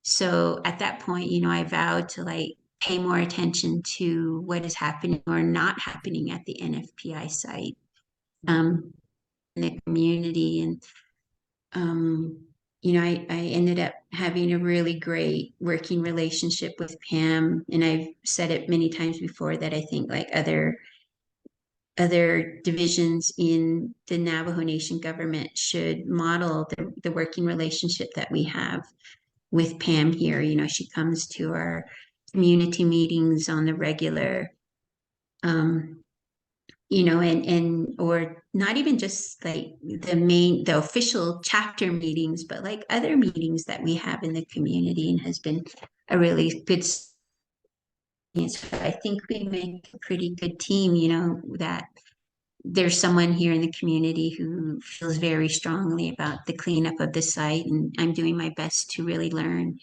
so at that point, you know, I vowed to like pay more attention to what is happening or not happening at the NFPI site in the community. And you know, I ended up having a really great working relationship with Pam. And I've said it many times before that I think like other divisions in the Navajo Nation government should model the working relationship that we have with Pam here. You know, she comes to our community meetings on the regular, you know, and or not even just like the official chapter meetings, but like other meetings that we have in the community, and has been a really good. So I think we make a pretty good team, you know, that there's someone here in the community who feels very strongly about the cleanup of the site, and I'm doing my best to really learn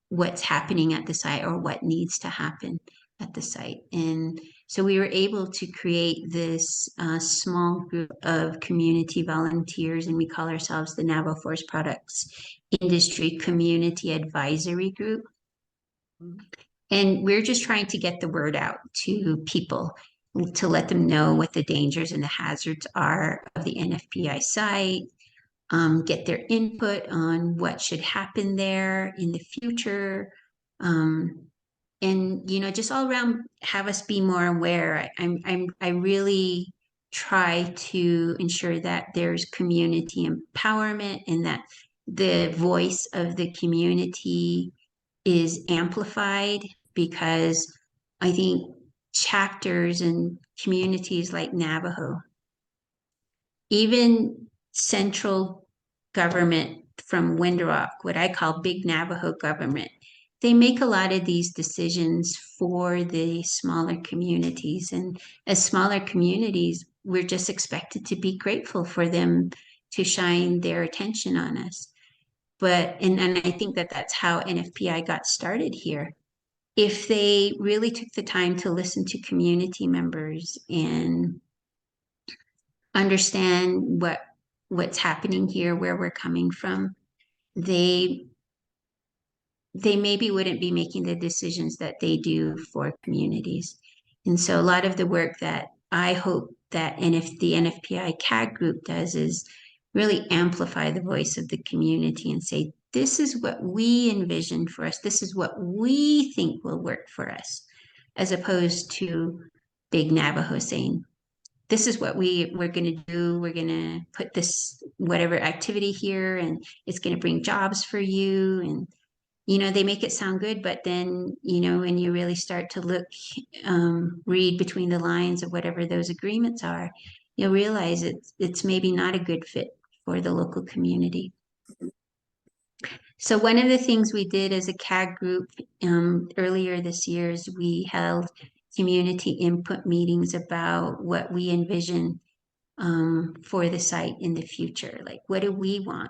what's happening at the site or what needs to happen at the site. And so we were able to create this small group of community volunteers, and we call ourselves the Navajo Forest Products Industry Community Advisory Group. And we're just trying to get the word out to people to let them know what the dangers and the hazards are of the NFPI site, get their input on what should happen there in the future. And, you know, just all around have us be more aware. I really try to ensure that there's community empowerment and that the voice of the community is amplified, because I think chapters and communities like Navajo, even central government from Windrock, what I call big Navajo government, they make a lot of these decisions for the smaller communities. And as smaller communities, we're just expected to be grateful for them to shine their attention on us. But, and I think that that's how NFPI got started here. If they really took the time to listen to community members and understand what's happening here, where we're coming from, they maybe wouldn't be making the decisions that they do for communities. And so a lot of the work that I hope that the NFPI CAG group does is really amplify the voice of the community and say, this is what we envision for us. This is what we think will work for us, as opposed to big Navajo saying, this is what we're going to do. We're going to put this whatever activity here, and it's going to bring jobs for you. And, you know, they make it sound good, but then, you know, when you really start to look, read between the lines of whatever those agreements are, you'll realize it's maybe not a good fit for the local community. So one of the things we did as a CAG group earlier this year is we held community input meetings about what we envision for the site in the future. Like, what do we want?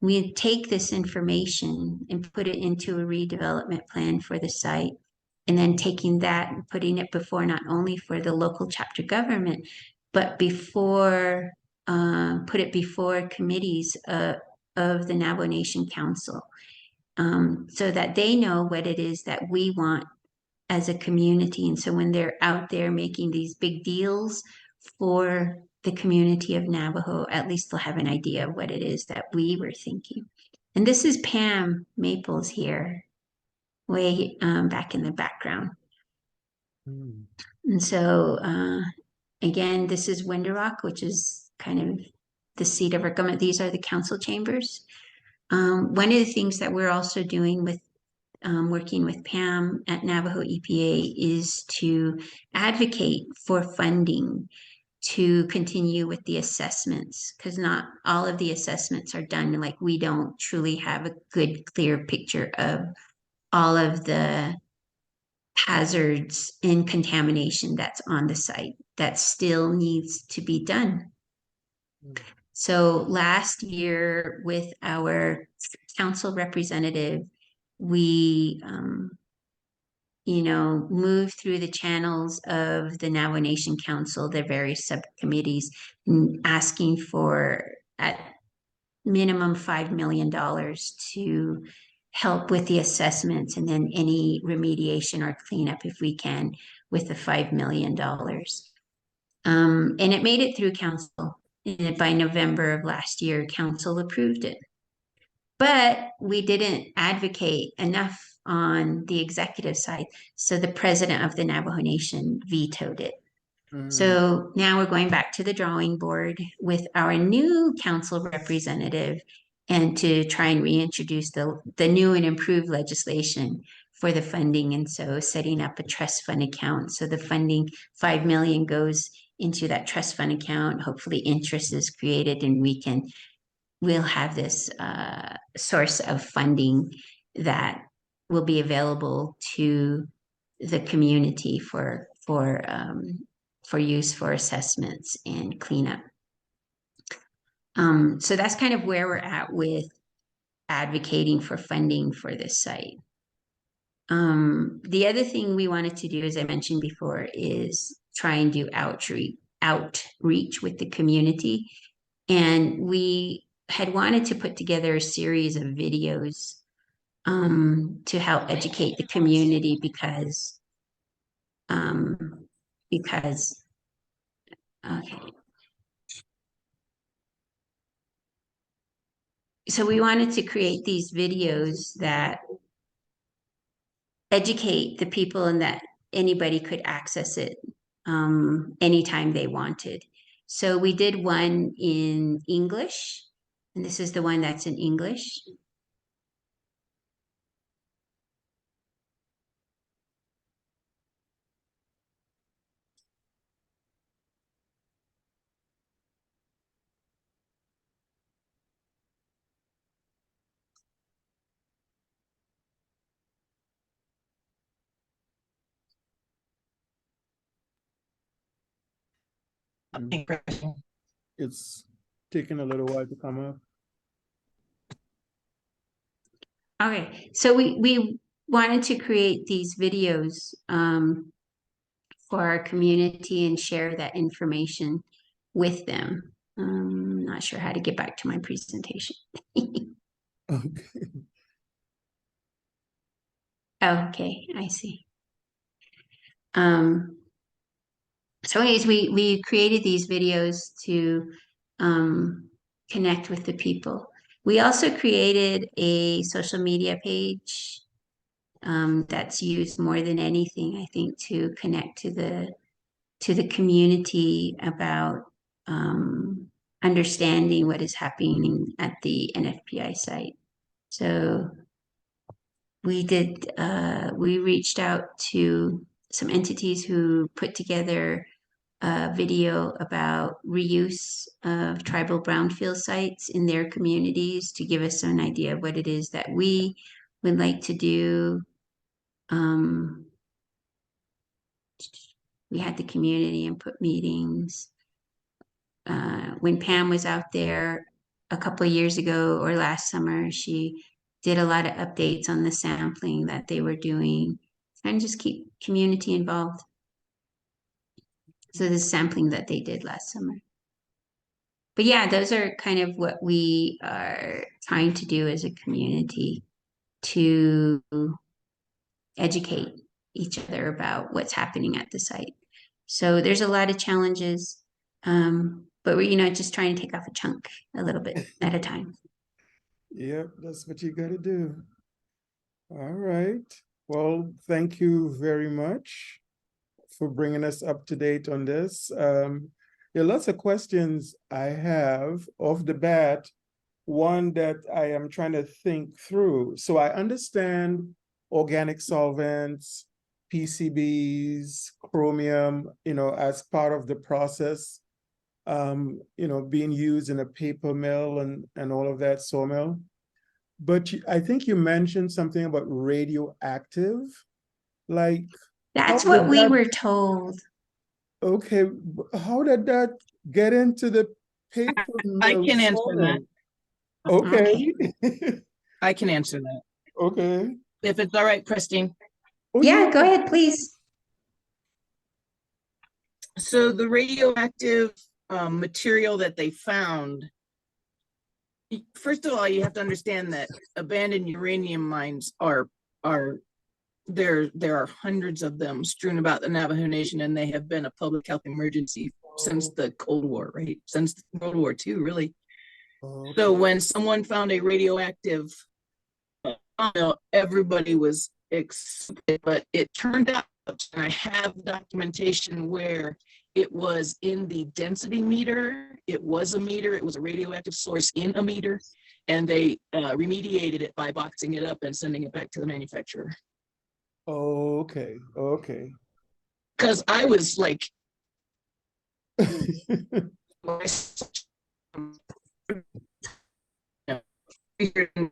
We take this information and put it into a redevelopment plan for the site, and then taking that and putting it before not only for the local chapter government, but before put it before committees of the Navajo Nation Council, so that they know what it is that we want as a community. And so when they're out there making these big deals for the community of Navajo, at least they'll have an idea of what it is that we were thinking. And this is Pam Maples here, way back in the background. Mm. And so, again, this is Winderock, which is kind of the seat of our government. These are the council chambers. One of the things that we're also doing with working with Pam at Navajo EPA is to advocate for funding to continue with the assessments, because not all of the assessments are done. Like, we don't truly have a good, clear picture of all of the hazards and contamination that's on the site that still needs to be done. So last year with our council representative, we move through the channels of the Navajo Nation Council, their various subcommittees, asking for at minimum $5 million to help with the assessments, and then any remediation or cleanup if we can with the $5 million. And it made it through council. And by November of last year, council approved it. But we didn't advocate enough on the executive side. So the president of the Navajo Nation vetoed it. So now we're going back to the drawing board with our new council representative, and to try and reintroduce the new and improved legislation for the funding. And so setting up a trust fund account. So the funding, 5 million, goes into that trust fund account. Hopefully interest is created, and we'll have this source of funding that will be available to the community for use for assessments and cleanup. So that's kind of where we're at with advocating for funding for this site. The other thing we wanted to do, as I mentioned before, is try and do outreach with the community. And we had wanted to put together a series of videos to help educate the community, because okay. So we wanted to create these videos that educate the people, and that anybody could access it anytime they wanted. So we did one in English, and this is the one that's in English. It's taking a little while to come up. Okay, so we wanted to create these videos for our community and share that information with them. Not sure how to get back to my presentation. Okay. Okay, I see. So anyways, we created these videos to connect with the people. We also created a social media page that's used more than anything, I think, to connect to the community about understanding what is happening at the NFPI site. So we reached out to some entities who put together a video about reuse of tribal brownfield sites in their communities, to give us an idea of what it is that we would like to do. We had the community input meetings. when Pam was out there a couple of years ago or last summer, she did a lot of updates on the sampling that they were doing and just keep community involved. So the sampling that they did last summer. But yeah, those are kind of what we are trying to do as a community to educate each other about what's happening at the site. So there's a lot of challenges, but we're, just trying to take off a chunk a little bit at a time. Yep, that's what you gotta do. All right. Well, thank you very much for bringing us up to date on this. There are lots of questions I have off the bat. One that I am trying to think through. So I understand organic solvents, PCBs, chromium, as part of the process, being used in a paper mill and all of that, sawmill. But I think you mentioned something about radioactive, like. That's what we were told. Okay, how did that get into the paper mill? I can answer that. Okay. I can answer that. Okay. If it's all right, Prestene. Oh, yeah, go ahead, please. So the radioactive material that they found, first of all, you have to understand that abandoned uranium mines there are hundreds of them strewn about the Navajo Nation, and they have been a public health emergency since the Cold War, right? Since World War II, really. okay. So when someone found a radioactive everybody was excited, but it turned out, and I have documentation where it was in the density meter. It was a meter. It was a radioactive source in a meter, and they remediated it by boxing it up and sending it back to the manufacturer. Okay. Because I was like, in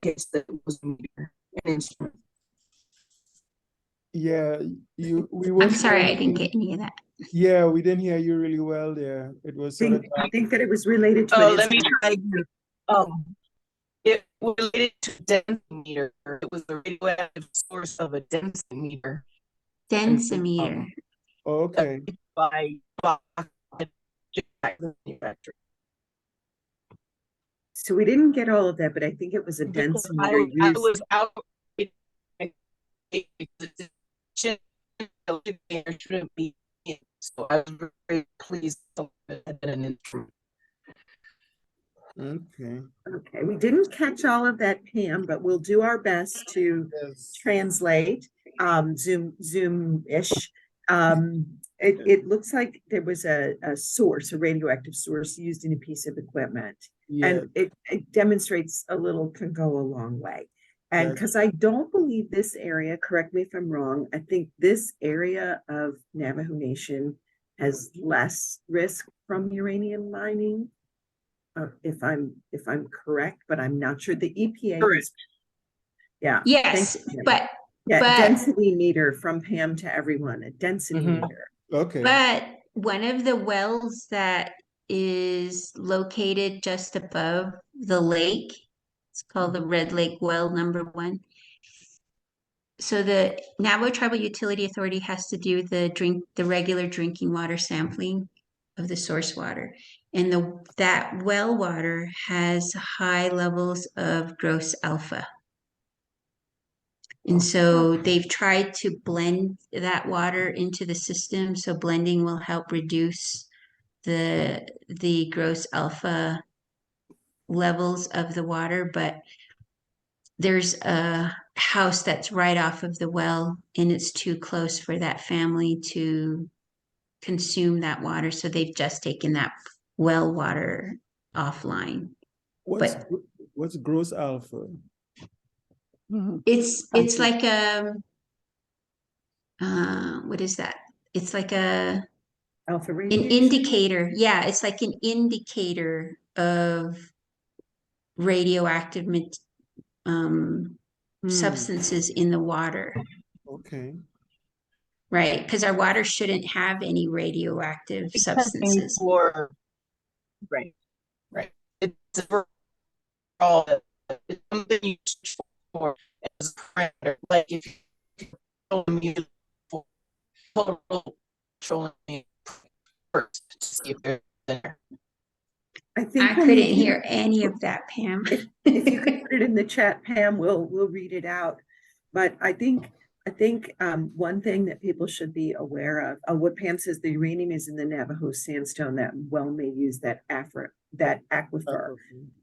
case that it was a meter, an instrument. Yeah, we were. I'm sorry, I didn't get any of that. Yeah, we didn't hear you really well there. It was sort of. I think that it was related to. Oh, let me try again. It was related to densimeter. It was the radioactive source of a densimeter. Densimeter. Okay. By manufacturer. So we didn't get all of that, but I think it was a densimeter. I was out. Shouldn't be. So I was very pleased to have been an instrument. Okay, we didn't catch all of that, Pam, but we'll do our best to translate Zoom-ish. It looks like there was a radioactive source used in a piece of equipment. Yeah. And it demonstrates a little can go a long way. And because I don't believe this area, correct me if I'm wrong, I think this area of Navajo Nation has less risk from uranium mining. If I'm correct, but I'm not sure. The EPA. Correct. Yeah. Yes, but density meter from Pam to everyone. A density meter. Okay. But one of the wells that is located just above the lake, it's called the Red Lake Well #1. So the Navajo Tribal Utility Authority has to do the regular drinking water sampling of the source water. And that well water has high levels of gross alpha. And so they've tried to blend that water into the system. So blending will help reduce the gross alpha levels of the water. But there's a house that's right off of the well, and it's too close for that family to consume that water. So they've just taken that well water offline. What's gross alpha? It's like what is that? It's like an indicator. Yeah, it's like an indicator of radioactive substances in the water. Okay. Right, because our water shouldn't have any radioactive substances. Right, right. It's overall it's something you search for as a parameter. Like if you don't use for total controlling first to see if they're there. I I think when couldn't you hear any of that, Pam. if you could put it in the chat, Pam, we'll read it out. But I think one thing that people should be aware of what Pam says, the uranium is in the Navajo sandstone that well may use that aquifer.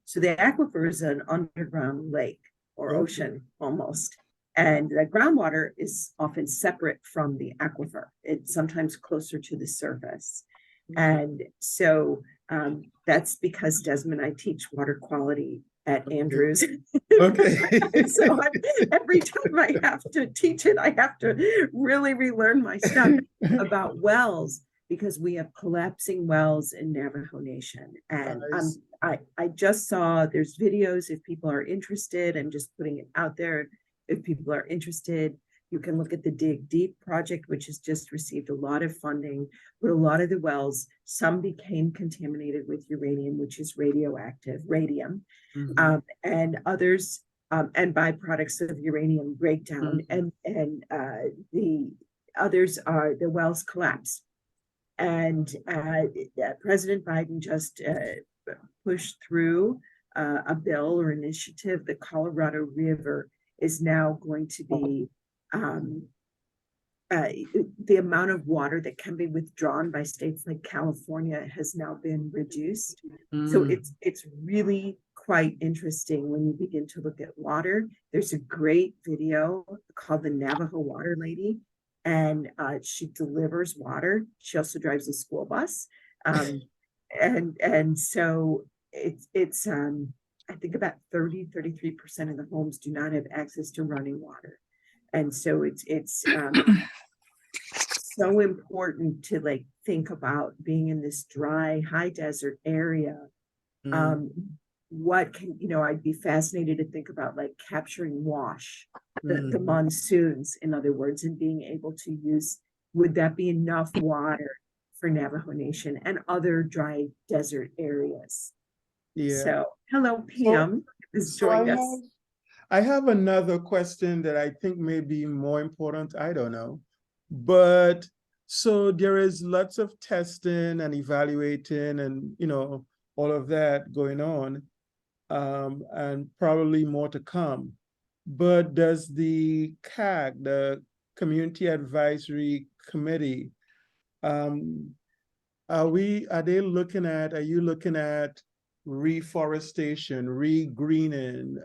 So the aquifer is an underground lake or ocean almost. And the groundwater is often separate from the aquifer. It's sometimes closer to the surface. And so that's because Desmond and I teach water quality at Andrews. Okay. So every time I have to teach it, I have to really relearn my stuff about wells because we have collapsing wells in Navajo Nation. And I just saw there's videos if people are interested. I'm just putting it out there. If people are interested, you can look at the Dig Deep project, which has just received a lot of funding, but a lot of the wells, some became contaminated with uranium, which is radioactive, radium, and others, and byproducts of uranium breakdown, and the others are the wells collapse. And President Biden just pushed through a bill or initiative. The Colorado River is now going to be the amount of water that can be withdrawn by states like California has now been reduced. So it's really quite interesting when you begin to look at water. There's a great video called The Navajo Water Lady, and she delivers water. She also drives a school bus. And so it's I think about 33% of the homes do not have access to running water. And so it's so important to like think about being in this dry, high desert area. What can, I'd be fascinated to think about like capturing wash, the monsoons, in other words, and being able to use, would that be enough water for Navajo Nation and other dry desert areas? Yeah. So, hello, Pam has joined us. I have another question that I think may be more important. I don't know. But so there is lots of testing and evaluating and, all of that going on, and probably more to come. But does the CAC, the Community Advisory Committee, are you looking at reforestation, regreening,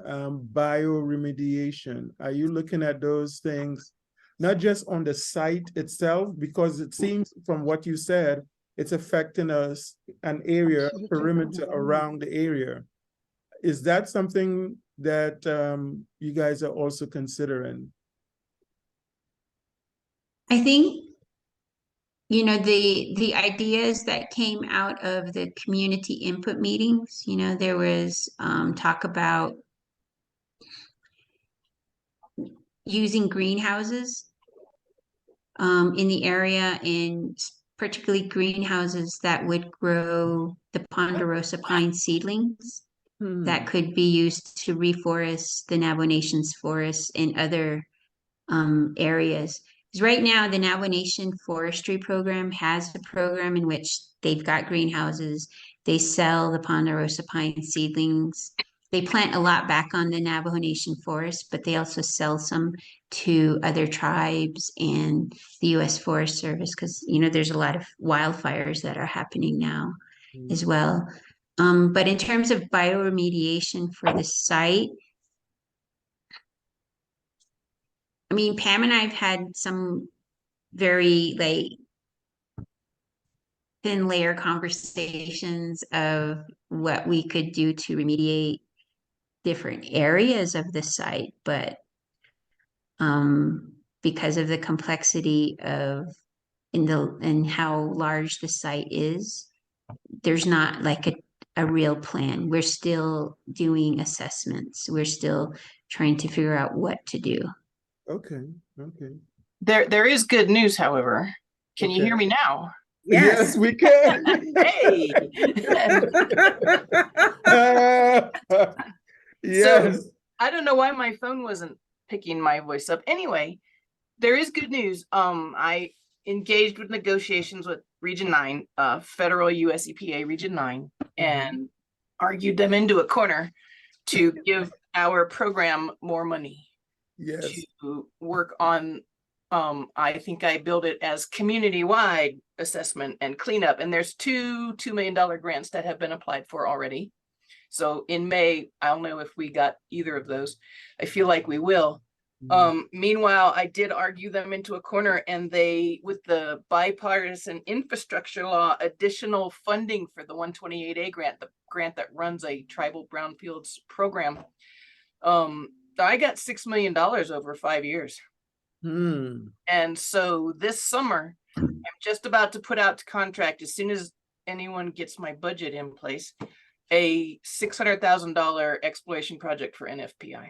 bioremediation? Are you looking at those things, not just on the site itself, because it seems from what you said, it's affecting us, an area, perimeter around the area. Is that something that you guys are also considering? I think the ideas that came out of the community input meetings, there was talk about using greenhouses in the area, and particularly greenhouses that would grow the ponderosa pine seedlings that could be used to reforest the Navajo Nation's forests in other areas. Because right now, the Navajo Nation Forestry Program has a program in which they've got greenhouses. They sell the ponderosa pine seedlings. They plant a lot back on the Navajo Nation forest, but they also sell some to other tribes and the U.S. Forest Service because, there's a lot of wildfires that are happening now as well. But in terms of bioremediation for the site, I mean, Pam and I have had some very thin layer conversations of what we could do to remediate different areas of the site, but because of the complexity of and how large the site is, there's not like a real plan. We're still doing assessments. We're still trying to figure out what to do. Okay. There is good news, however. Can you hear me now? Yes, Yes. we can. Hey. Yes. I don't know why my phone wasn't picking my voice up. Anyway, there is good news. I engaged with negotiations with Region 9, federal US EPA Region 9, and argued them into a corner to give our program more money Yes. to work on. I think I build it as community-wide assessment and cleanup, and there's two $2 million grants that have been applied for already. So in May, I'll know if we got either of those. I feel like we will. Meanwhile, I did argue them into a corner, and they, with the bipartisan infrastructure law, additional funding for the 128A grant, the grant that runs a tribal brownfields program. I got $6 million over 5 years. And so this summer, I'm just about to put out to contract, as soon as anyone gets my budget in place, a $600,000 exploration project for NFPI.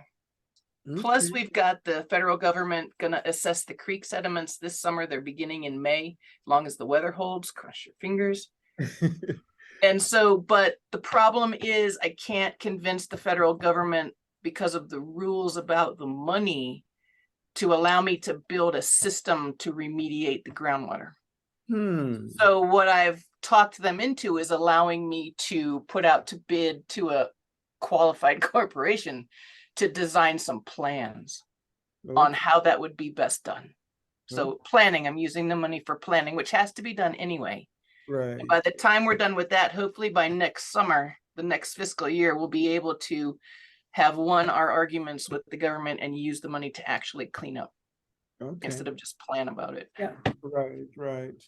Plus, we've got the federal government gonna assess the creek sediments this summer. They're beginning in May, as long as the weather holds. Cross your fingers. And so, but the problem is I can't convince the federal government, because of the rules about the money, to allow me to build a system to remediate the groundwater. So what I've talked them into is allowing me to put out to bid to a qualified corporation to design some plans on how that would be best done. So planning, I'm using the money for planning, which has to be done anyway. Right. And by the time we're done with that, hopefully by next summer, the next fiscal year, we'll be able to have won our arguments with the government and use the money to actually clean up instead of just plan about it. Yeah. Right.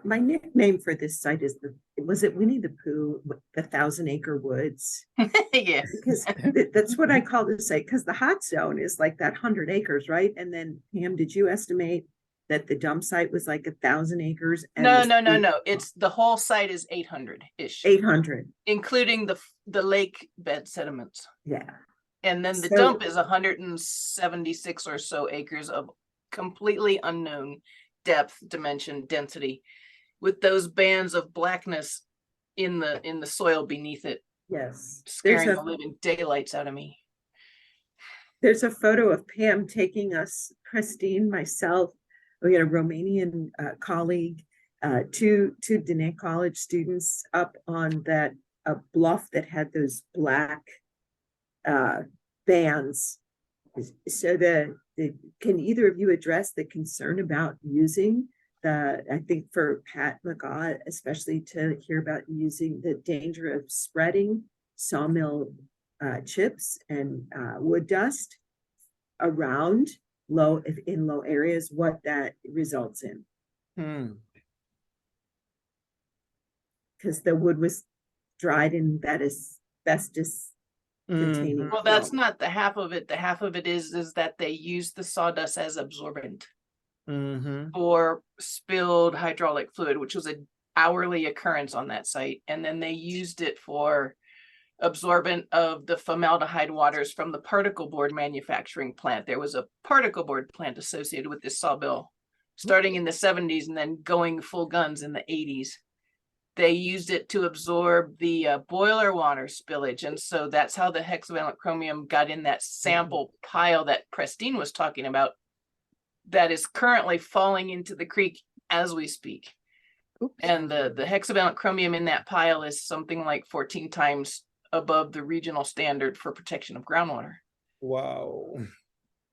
My nickname for this site is was it Winnie the Pooh, the 1,000-acre woods? Yeah. Because that's what I call this site, because the hot zone is like that 100 acres, right? And then Pam, did you estimate that the dump site was like 1,000 acres? And No. It's the whole site is 800-ish. 800. Including the lake bed sediments. Yeah. And then the dump is 176 or so acres of completely unknown depth, dimension, density, with those bands of blackness in the soil beneath it. Yes. Scaring the living daylights out of me. There's a photo of Pam taking us, Prestene, myself, we had a Romanian colleague, two Dene College students up on that bluff that had those black bands. So can either of you address the concern about using I think for Pat McGaw, especially to hear about using the danger of spreading sawmill chips and wood dust around in low areas, what that results in? Because the wood was dried in that asbestos containing. Well, that's not the half of it. The half of it is that they use the sawdust as absorbent for spilled hydraulic fluid, which was an hourly occurrence on that site. And then they used it for absorbent of the formaldehyde waters from the particle board manufacturing plant. There was a particle board plant associated with this sawmill starting in the 70s and then going full guns in the 80s. They used it to absorb the boiler water spillage. And so that's how the hexavalent chromium got in that sample pile that Prestene was talking about that is currently falling into the creek as we speak. And the hexavalent chromium in that pile is something like 14 times above the regional standard for protection of groundwater. Wow.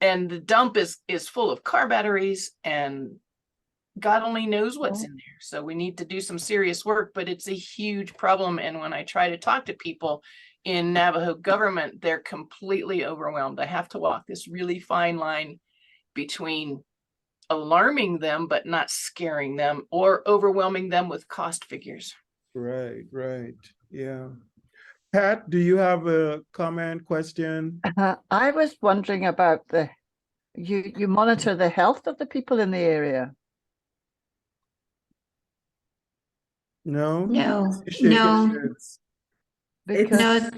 And the dump is full of car batteries and God only knows what's in there. So we need to do some serious work, but it's a huge problem. And when I try to talk to people in Navajo government, they're completely overwhelmed. I have to walk this really fine line between alarming them, but not scaring them, or overwhelming them with cost figures. Right. Yeah. Pat, do you have a comment, question? I was wondering about you monitor the health of the people in the area. No. Because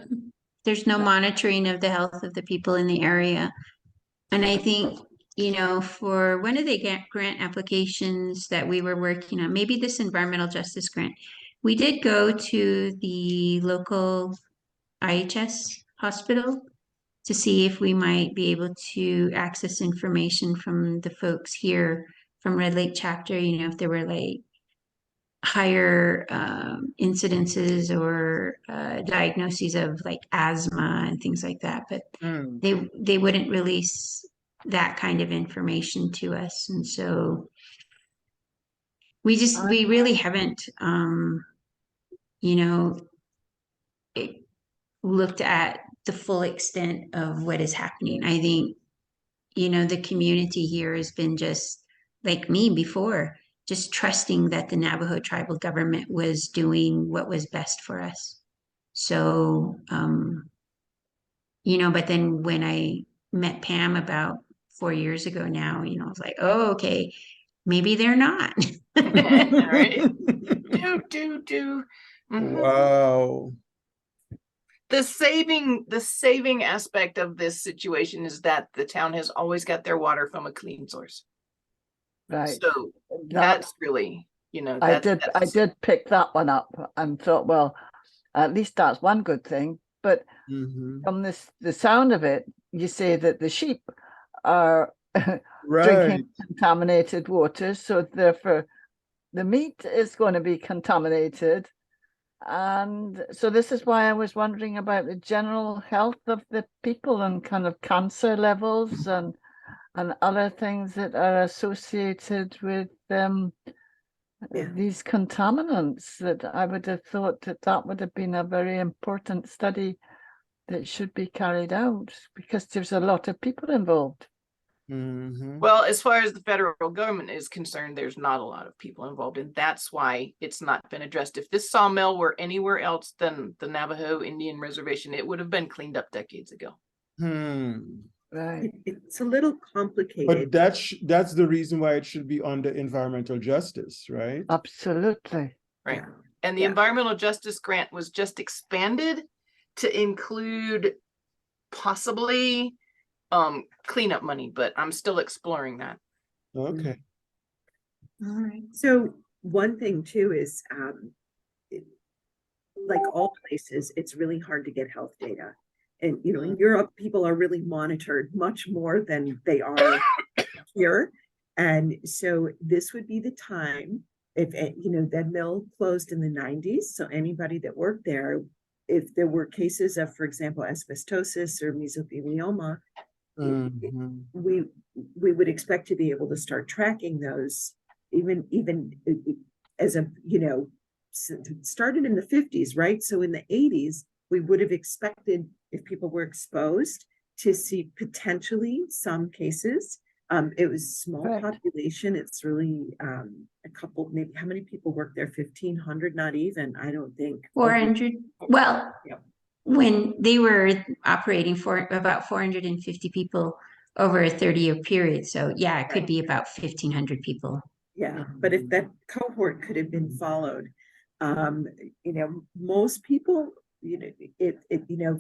There's no monitoring of the health of the people in the area. And I think, you know, for one of the grant applications that we were working on, maybe this environmental justice grant, we did go to the local IHS hospital to see if we might be able to access information from the folks here from Red Lake chapter, you know, if there were like higher incidences or diagnoses of like asthma and things like that, but they wouldn't release that kind of information to us, and so we really haven't you know looked at the full extent of what is happening. I think, you know, the community here has been just like me before, just trusting that the Navajo tribal government was doing what was best for us. So, you know, but then when I met Pam about 4 years ago now, you know, I was like, oh, okay, maybe they're not. Right. Do. Wow. The saving aspect of this situation is that the town has always got their water from a clean source. Right. So that's really, you know, I did pick that one up and thought, well, at least that's one good thing. But from the sound of it, you say that the sheep are drinking contaminated water, so therefore the meat is going to be contaminated. And so this is why I was wondering about the general health of the people and kind of cancer levels and other things that are associated with these contaminants, that I would have thought that would have been a very important study that should be carried out, because there's a lot of people involved. Well, as far as the federal government is concerned, there's not a lot of people involved, and that's why it's not been addressed. If this sawmill were anywhere else than the Navajo Indian Reservation, it would have been cleaned up decades ago. Right. It's a little complicated. But that's the reason why it should be under environmental justice, right? Absolutely. Right. And the environmental justice grant was just expanded to include possibly cleanup money, but I'm still exploring that. Okay. All right. So one thing too is like all places, it's really hard to get health data. And, you know, in Europe, people are really monitored much more than they are here. And so this would be the time, if, you know, that mill closed in the 90s. So anybody that worked there, if there were cases of, for example, asbestosis or mesothelioma, we would expect to be able to start tracking those, even as a, you know, started in the 50s, right? So in the 80s, we would have expected, if people were exposed, to see potentially some cases. It was small population. It's really a couple, maybe how many people work there? 1,500, not even, I don't think. 400. Well, when they were operating for about 450 people over a 30-year period. So yeah, it could be about 1,500 people. Yeah, but if that cohort could have been followed, you know, most people, you know, you know,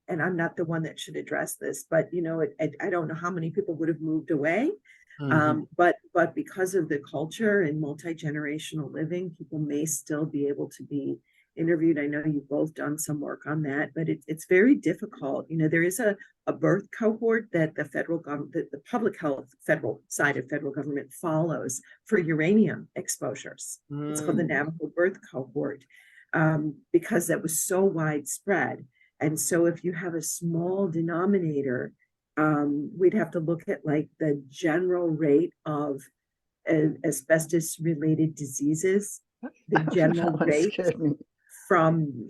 and I'm not the one that should address this, but you know, I don't know how many people would have moved away. But because of the culture and multi-generational living, people may still be able to be interviewed. I know you've both done some work on that, but it's very difficult. You know, there is a birth cohort that the federal government, the public health federal side of federal government follows for uranium exposures. It's called the Navajo birth cohort, because that was so widespread. And so if you have a small denominator, we'd have to look at like the general rate of asbestos related diseases, the general rate from,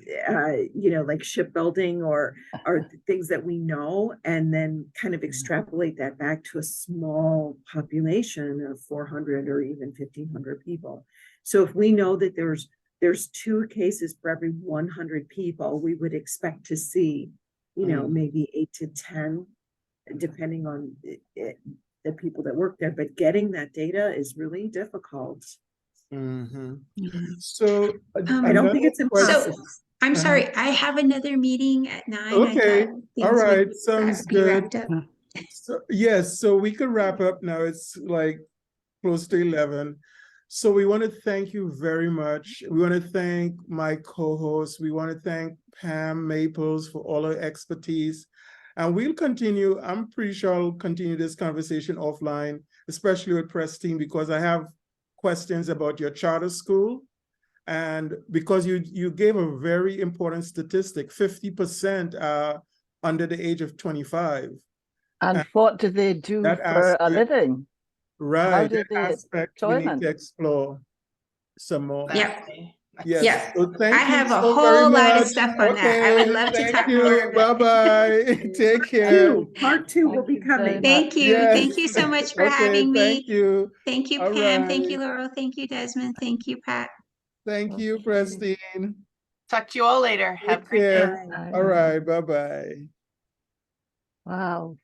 you know, like shipbuilding or things that we know, and then kind of extrapolate that back to a small population of 400 or even 1,500 people. So if we know that there's 2 cases for every 100 people, we would expect to see, you know, maybe 8 to 10, depending on the people that work there. But getting that data is really difficult. So I don't think it's impossible. So I'm sorry, I have another meeting at 9. Okay. All right. Sounds good. So, yes, so we could wrap up now. It's like close to 11. So we want to thank you very much. We want to thank my co-host. We want to thank Pam Maples for all her expertise. And we'll continue. I'm pretty sure I'll continue this conversation offline, especially with Prestene, because I have questions about your charter school. And because you gave a very important statistic, 50% are under the age of 25. And what do they do that for a aspect- living? Right, do that they aspect we need employment? to explore some more. Yeah. Yes, Yeah. so thank I you have a so very whole lot of much. stuff on that. I would love to Thank talk you. more about it. Bye-bye. Take care. Part two will Thank be you very coming. much. Thank you. Yes. Thank you so much for Okay, having me. thank you. Thank you, All Pam. Thank you, right. Laurel. Thank you, Desmond. Thank you, Pat. Thank you, Prestene. Talk to you all later. Have a Take great day. care. Bye. All right, bye-bye. Wow.